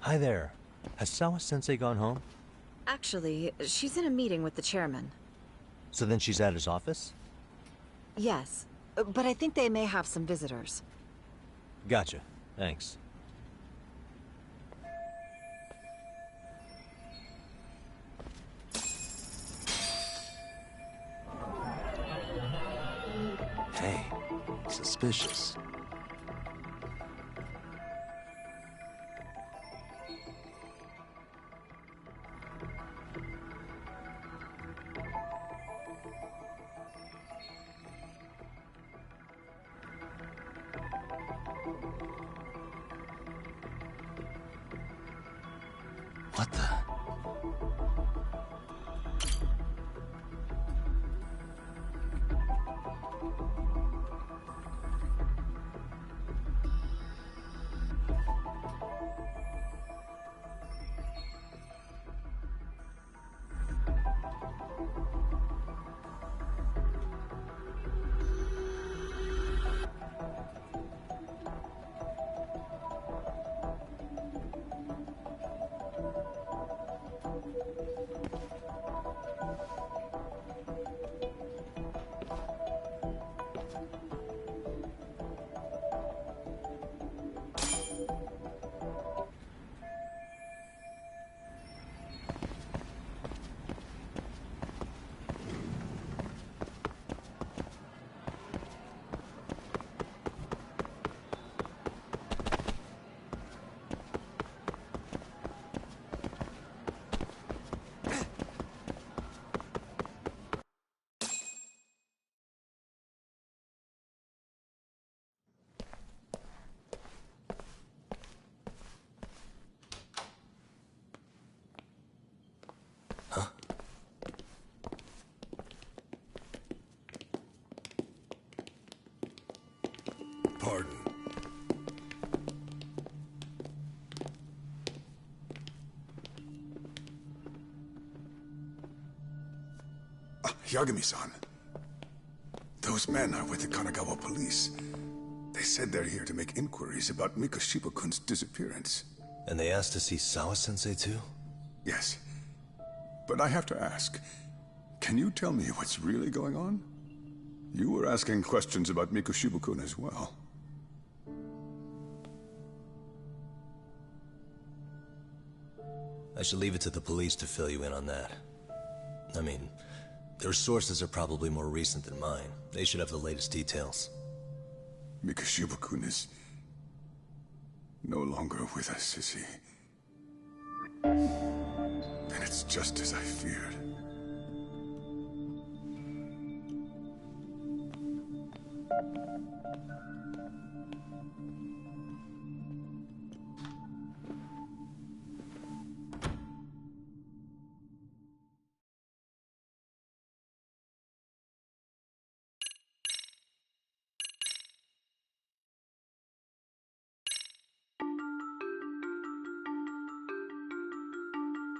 Hi there. Has Sawa-sensei gone home? Actually, she's in a meeting with the chairman. So then she's at his office? Yes, but I think they may have some visitors. Gotcha. Thanks. Hey, suspicious. What the? Pardon. Yagami-san. Those men are with the Kanagawa police. They said they're here to make inquiries about Mikoshiba-kun's disappearance. And they asked to see Sawa-sensei too? Yes. But I have to ask, can you tell me what's really going on? You were asking questions about Mikoshiba-kun as well. I should leave it to the police to fill you in on that. I mean, their sources are probably more recent than mine. They should have the latest details. Mikoshiba-kun is no longer with us, is he? Then it's just as I feared.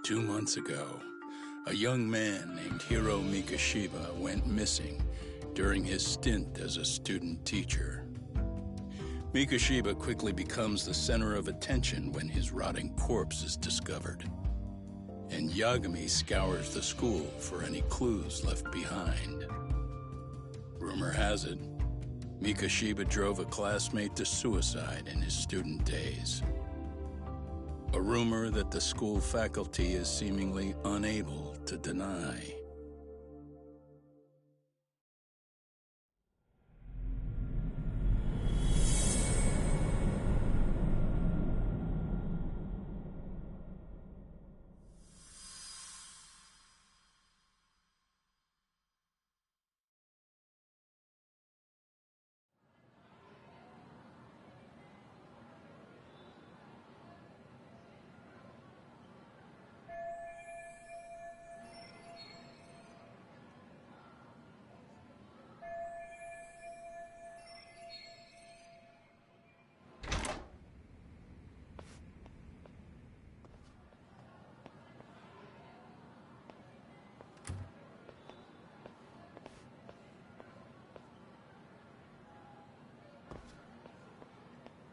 Two months ago, a young man named Hiro Mikoshiba went missing during his stint as a student teacher. Mikoshiba quickly becomes the center of attention when his rotting corpse is discovered, and Yagami scours the school for any clues left behind. Rumor has it, Mikoshiba drove a classmate to suicide in his student days. A rumor that the school faculty is seemingly unable to deny.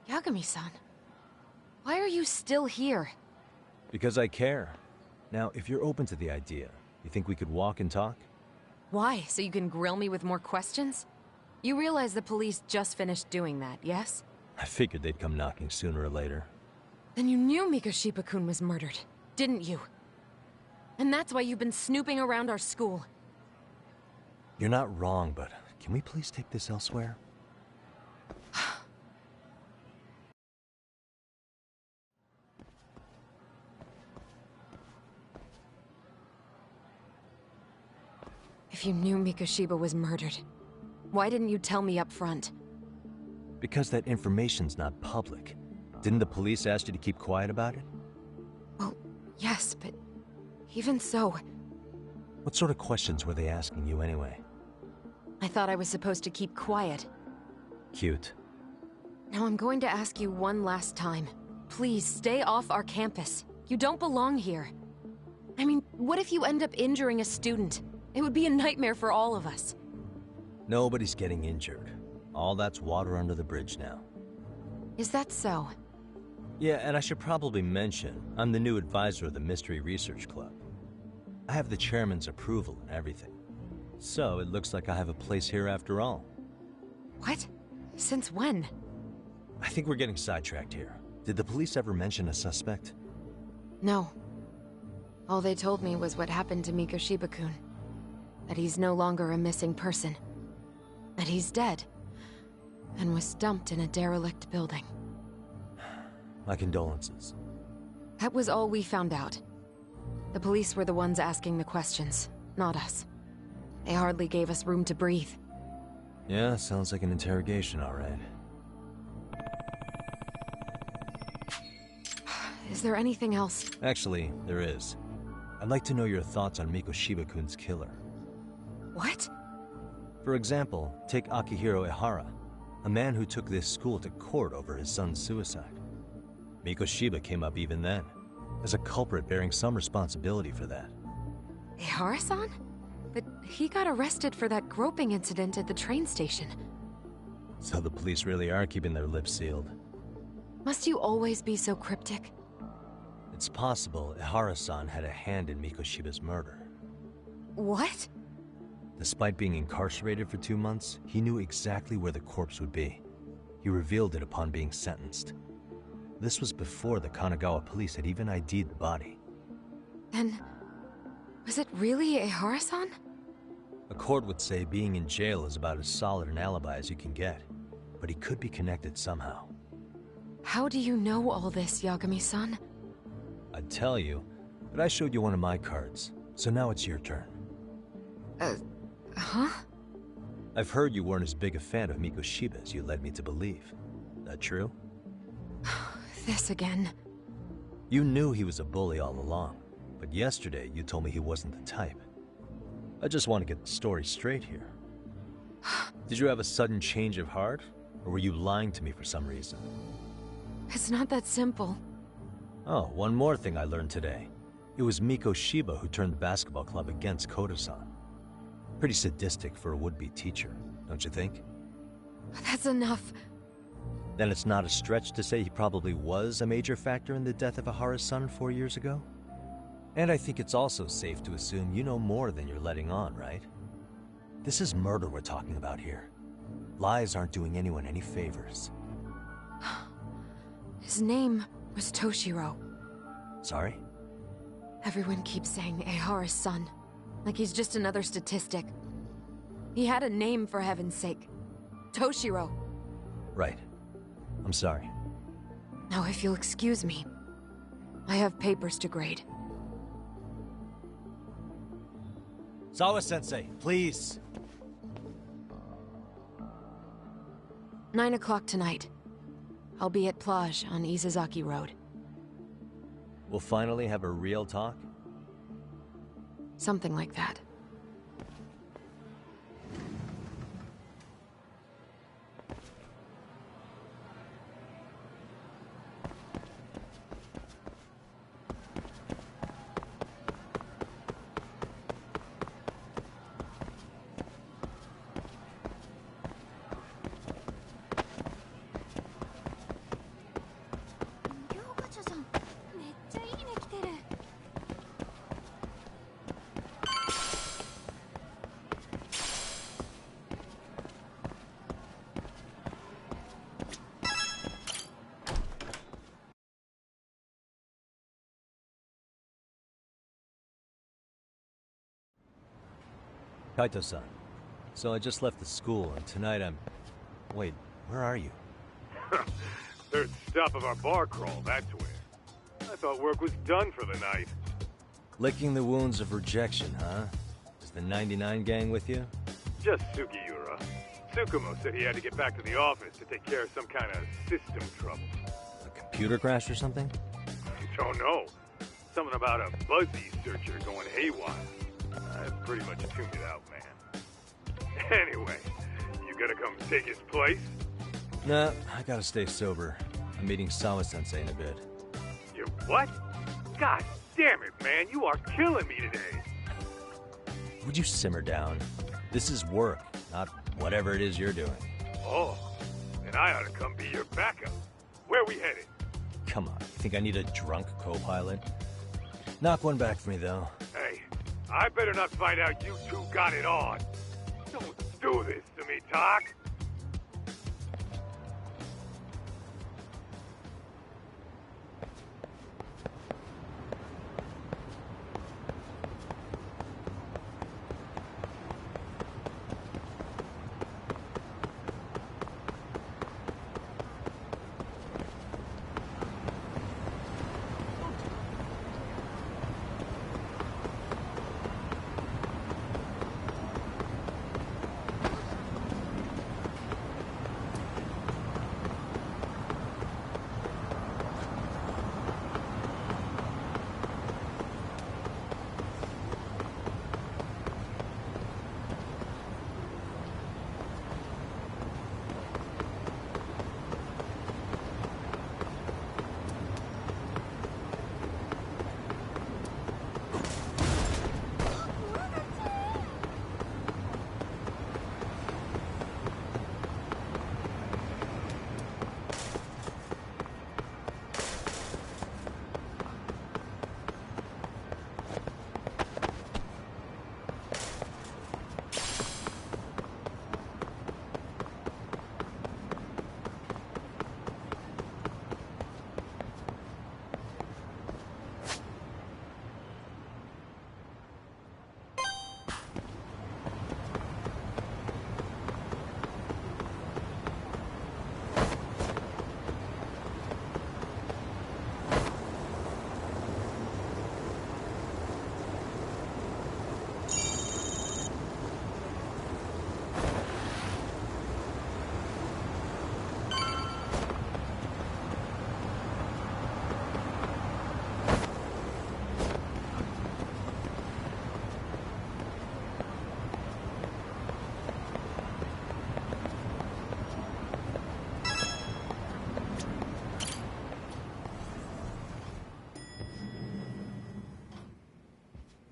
Yagami-san, why are you still here? Because I care. Now, if you're open to the idea, you think we could walk and talk? Why? So you can grill me with more questions? You realize the police just finished doing that, yes? I figured they'd come knocking sooner or later. Then you knew Mikoshiba-kun was murdered, didn't you? And that's why you've been snooping around our school. You're not wrong, but can we please take this elsewhere? If you knew Mikoshiba was murdered, why didn't you tell me up front? Because that information's not public. Didn't the police ask you to keep quiet about it? Well, yes, but even so... What sort of questions were they asking you anyway? I thought I was supposed to keep quiet. Cute. Now I'm going to ask you one last time. Please, stay off our campus. You don't belong here. I mean, what if you end up injuring a student? It would be a nightmare for all of us. Nobody's getting injured. All that's water under the bridge now. Is that so? Yeah, and I should probably mention, I'm the new advisor of the Mystery Research Club. I have the chairman's approval and everything. So it looks like I have a place here after all. What? Since when? I think we're getting sidetracked here. Did the police ever mention a suspect? No. All they told me was what happened to Mikoshiba-kun. That he's no longer a missing person. That he's dead. And was dumped in a derelict building. My condolences. That was all we found out. The police were the ones asking the questions, not us. They hardly gave us room to breathe. Yeah, sounds like an interrogation, all right. Is there anything else? Actually, there is. I'd like to know your thoughts on Mikoshiba-kun's killer. What? For example, take Akihiro Ehara, a man who took this school to court over his son's suicide. Mikoshiba came up even then, as a culprit bearing some responsibility for that. Ehara-san? But he got arrested for that groping incident at the train station. So the police really are keeping their lips sealed. Must you always be so cryptic? It's possible Ihara-san had a hand in Mikoshiba's murder. What? Despite being incarcerated for 2 months, he knew exactly where the corpse would be. He revealed it upon being sentenced. This was before the Kanagawa police had even ID'd the body. Then, was it really Ihara-san? A court would say being in jail is about as solid an alibi as you can get, but he could be connected somehow. How do you know all this, Yagami-san? I'd tell you, but I showed you one of my cards, so now it's your turn. Huh? I've heard you weren't as big a fan of Mikoshiba as you led me to believe. That true? This again. You knew he was a bully all along, but yesterday you told me he wasn't the type. I just want to get the story straight here. Did you have a sudden change of heart, or were you lying to me for some reason? It's not that simple. Oh, one more thing I learned today. It was Mikoshiba who turned the basketball club against Koda-san. Pretty sadistic for a would-be teacher, don't you think? That's enough. Then it's not a stretch to say he probably was a major factor in the death of Ihara's son 4 years ago? And I think it's also safe to assume you know more than you're letting on, right? This is murder we're talking about here. Lies aren't doing anyone any favors. His name was Toshiro. Sorry? Everyone keeps saying Ihara's son, like he's just another statistic. He had a name, for heaven's sake. Toshiro. Right. I'm sorry. Now, if you'll excuse me, I have papers to grade. Sawa-sensei, please. 9 o'clock tonight. I'll be at Plage on Izazaki Road. We'll finally have a real talk? Something like that. Kaito-san. So I just left the school, and tonight I'm... Wait, where are you? Third stop of our bar crawl, that's where. I thought work was done for the night. Licking the wounds of rejection, huh? Is the 99 gang with you? Just Sugiura. Tsukumo said he had to get back to the office to take care of some kind of system trouble. A computer crash or something? Don't know. Something about a Buzzy searcher going haywire. I pretty much tuned it out, man. Anyway, you gonna come take his place? Nah, I gotta stay sober. I'm meeting Sawa-sensei in a bit. You what? God damn it, man, you are killing me today. Would you simmer down? This is work, not whatever it is you're doing. Oh, then I ought to come be your backup. Where we headed? Come on, you think I need a drunk co-pilot? Knock one back for me, though. Hey, I better not find out you two got it on. Don't do this to me, Doc.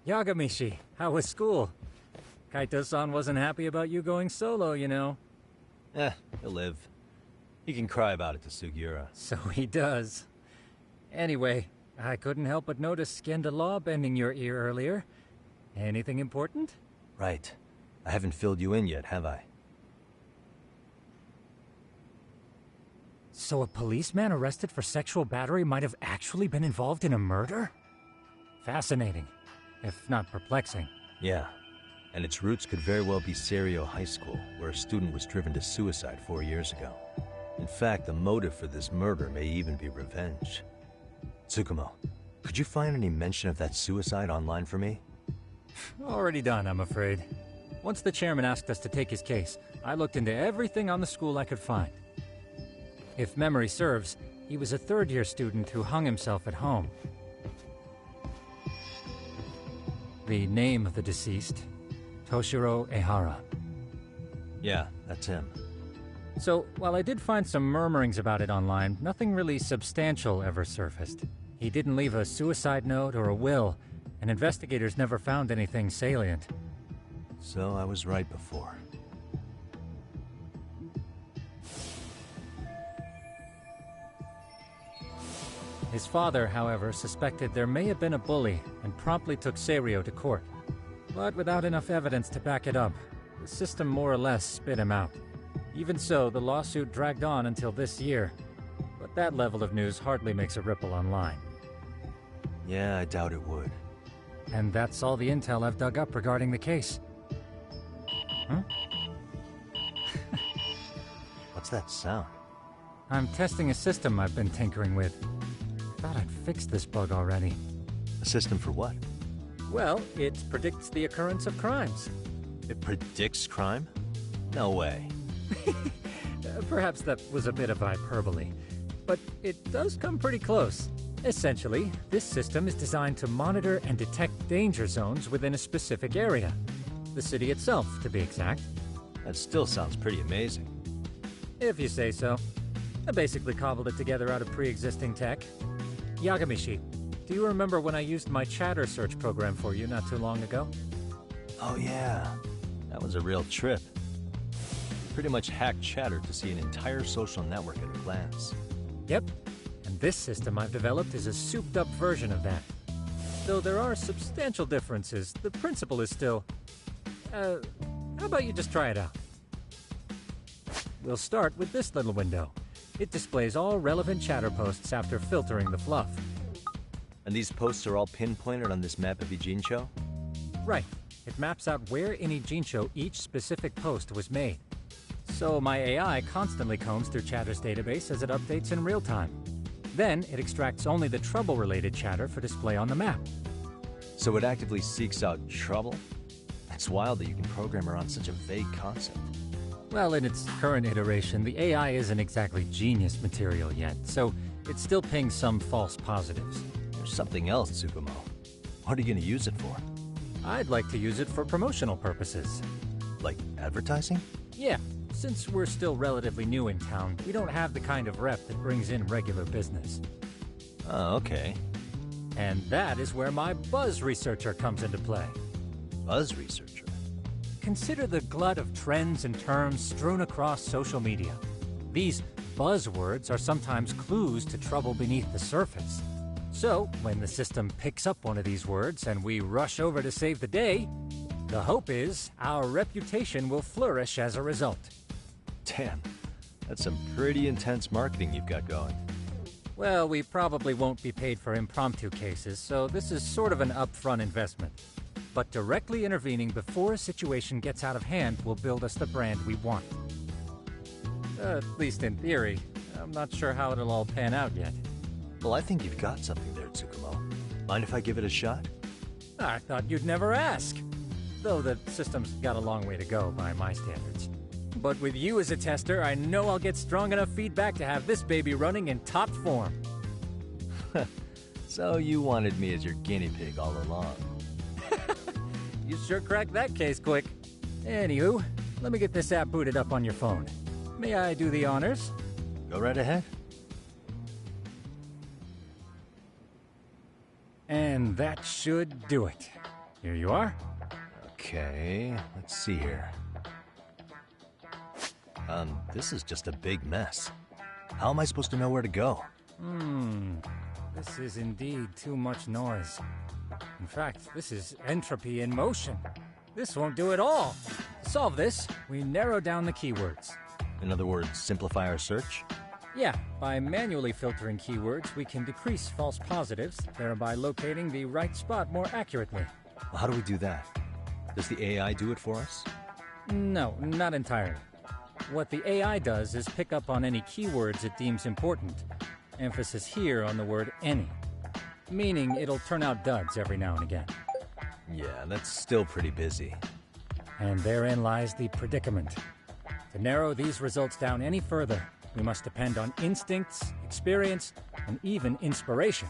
Yagamishi, how was school? Kaito-san wasn't happy about you going solo, you know. He'll live. He can cry about it to Sugiura. So he does. Anyway, I couldn't help but notice Skenda Law bending your ear earlier. Anything important? Right. I haven't filled you in yet, have I? So a policeman arrested for sexual battery might have actually been involved in a murder? Fascinating, if not perplexing. Yeah. And its roots could very well be Serio High School, where a student was driven to suicide 4 years ago. In fact, the motive for this murder may even be revenge. Tsukumo, could you find any mention of that suicide online for me? Already done, I'm afraid. Once the chairman asked us to take his case, I looked into everything on the school I could find. If memory serves, he was a third-year student who hung himself at home. The name of the deceased, Toshiro Ehara. Yeah, that's him. So, while I did find some murmurings about it online, nothing really substantial ever surfaced. He didn't leave a suicide note or a will, and investigators never found anything salient. So I was right before. His father, however, suspected there may have been a bully and promptly took Serio to court. But without enough evidence to back it up, the system more or less spit him out. Even so, the lawsuit dragged on until this year. But that level of news hardly makes a ripple online. Yeah, I doubt it would. And that's all the intel I've dug up regarding the case. Huh? What's that sound? I'm testing a system I've been tinkering with. Thought I'd fixed this bug already. A system for what? Well, it predicts the occurrence of crimes. It predicts crime? No way. Perhaps that was a bit of hyperbole, but it does come pretty close. Essentially, this system is designed to monitor and detect danger zones within a specific area. The city itself, to be exact. That still sounds pretty amazing. If you say so. I basically cobbled it together out of pre-existing tech. Yagamishi, do you remember when I used my chatter search program for you not too long ago? Oh yeah, that was a real trip. Pretty much hacked Chatter to see an entire social network at a glance. Yep, and this system I've developed is a souped-up version of that. Though there are substantial differences, the principle is still... how about you just try it out? We'll start with this little window. It displays all relevant chatter posts after filtering the fluff. And these posts are all pinpointed on this map of Ijincho? Right. It maps out where in Ijincho each specific post was made. So my AI constantly combs through Chatter's database as it updates in real time. Then it extracts only the trouble-related chatter for display on the map. So it actively seeks out trouble? It's wild that you can program around such a vague concept. Well, in its current iteration, the AI isn't exactly genius material yet, so it still pings some false positives. There's something else, Tsukumo. What are you going to use it for? I'd like to use it for promotional purposes. Like advertising? Yeah. Since we're still relatively new in town, we don't have the kind of rep that brings in regular business. Oh, okay. And that is where my buzz researcher comes into play. Buzz researcher? Consider the glut of trends and terms strewn across social media. These buzzwords are sometimes clues to trouble beneath the surface. So, when the system picks up one of these words and we rush over to save the day, the hope is our reputation will flourish as a result. Damn, that's some pretty intense marketing you've got going. Well, we probably won't be paid for impromptu cases, so this is sort of an upfront investment. But directly intervening before a situation gets out of hand will build us the brand we want. At least in theory. I'm not sure how it'll all pan out yet. Well, I think you've got something there, Tsukumo. Mind if I give it a shot? I thought you'd never ask. Though the system's got a long way to go by my standards. But with you as a tester, I know I'll get strong enough feedback to have this baby running in top form. So you wanted me as your guinea pig all along. You sure cracked that case quick. Anywho, let me get this app booted up on your phone. May I do the honors? Go right ahead. And that should do it. Here you are. Okay, let's see here. This is just a big mess. How am I supposed to know where to go? This is indeed too much noise. In fact, this is entropy in motion. This won't do it all. To solve this, we narrow down the keywords. In other words, simplify our search? Yeah, by manually filtering keywords, we can decrease false positives, thereby locating the right spot more accurately. Well, how do we do that? Does the AI do it for us? No, not entirely. What the AI does is pick up on any keywords it deems important. Emphasis here on the word any. Meaning it'll turn out duds every now and again. Yeah, that's still pretty busy. And therein lies the predicament. To narrow these results down any further, we must depend on instincts, experience, and even inspiration.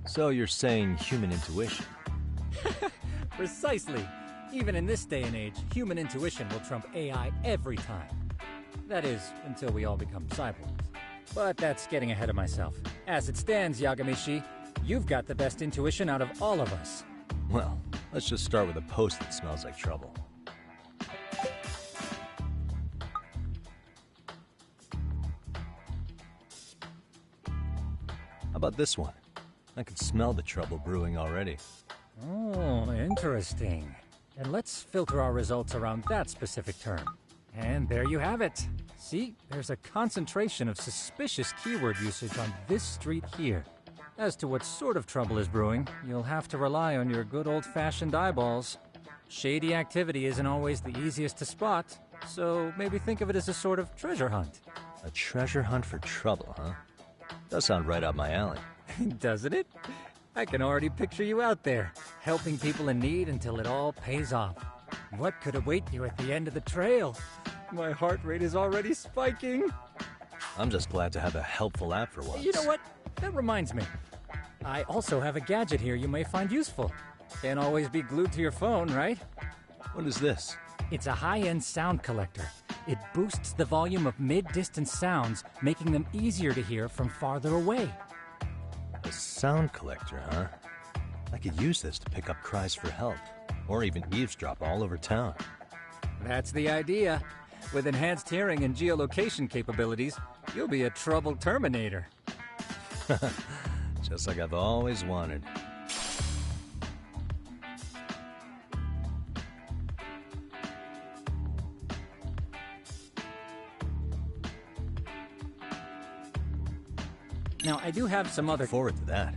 So you're saying human intuition? Precisely. Even in this day and age, human intuition will trump AI every time. That is, until we all become cyborgs. But that's getting ahead of myself. As it stands, Yagamishi, you've got the best intuition out of all of us. Well, let's just start with a post that smells like trouble. How about this one? I can smell the trouble brewing already. Oh, interesting. And let's filter our results around that specific term. And there you have it. See, there's a concentration of suspicious keyword usage on this street here. As to what sort of trouble is brewing, you'll have to rely on your good old-fashioned eyeballs. Shady activity isn't always the easiest to spot, so maybe think of it as a sort of treasure hunt. A treasure hunt for trouble, huh? Does sound right up my alley. Doesn't it? I can already picture you out there, helping people in need until it all pays off. What could await you at the end of the trail? My heart rate is already spiking. I'm just glad to have a helpful app for once. You know what? That reminds me. I also have a gadget here you may find useful. Can't always be glued to your phone, right? What is this? It's a high-end sound collector. It boosts the volume of mid-distance sounds, making them easier to hear from farther away. A sound collector, huh? I could use this to pick up cries for help, or even eavesdrop all over town. That's the idea. With enhanced hearing and geolocation capabilities, you'll be a trouble terminator. Just like I've always wanted. Now, I do have some other... Forward to that.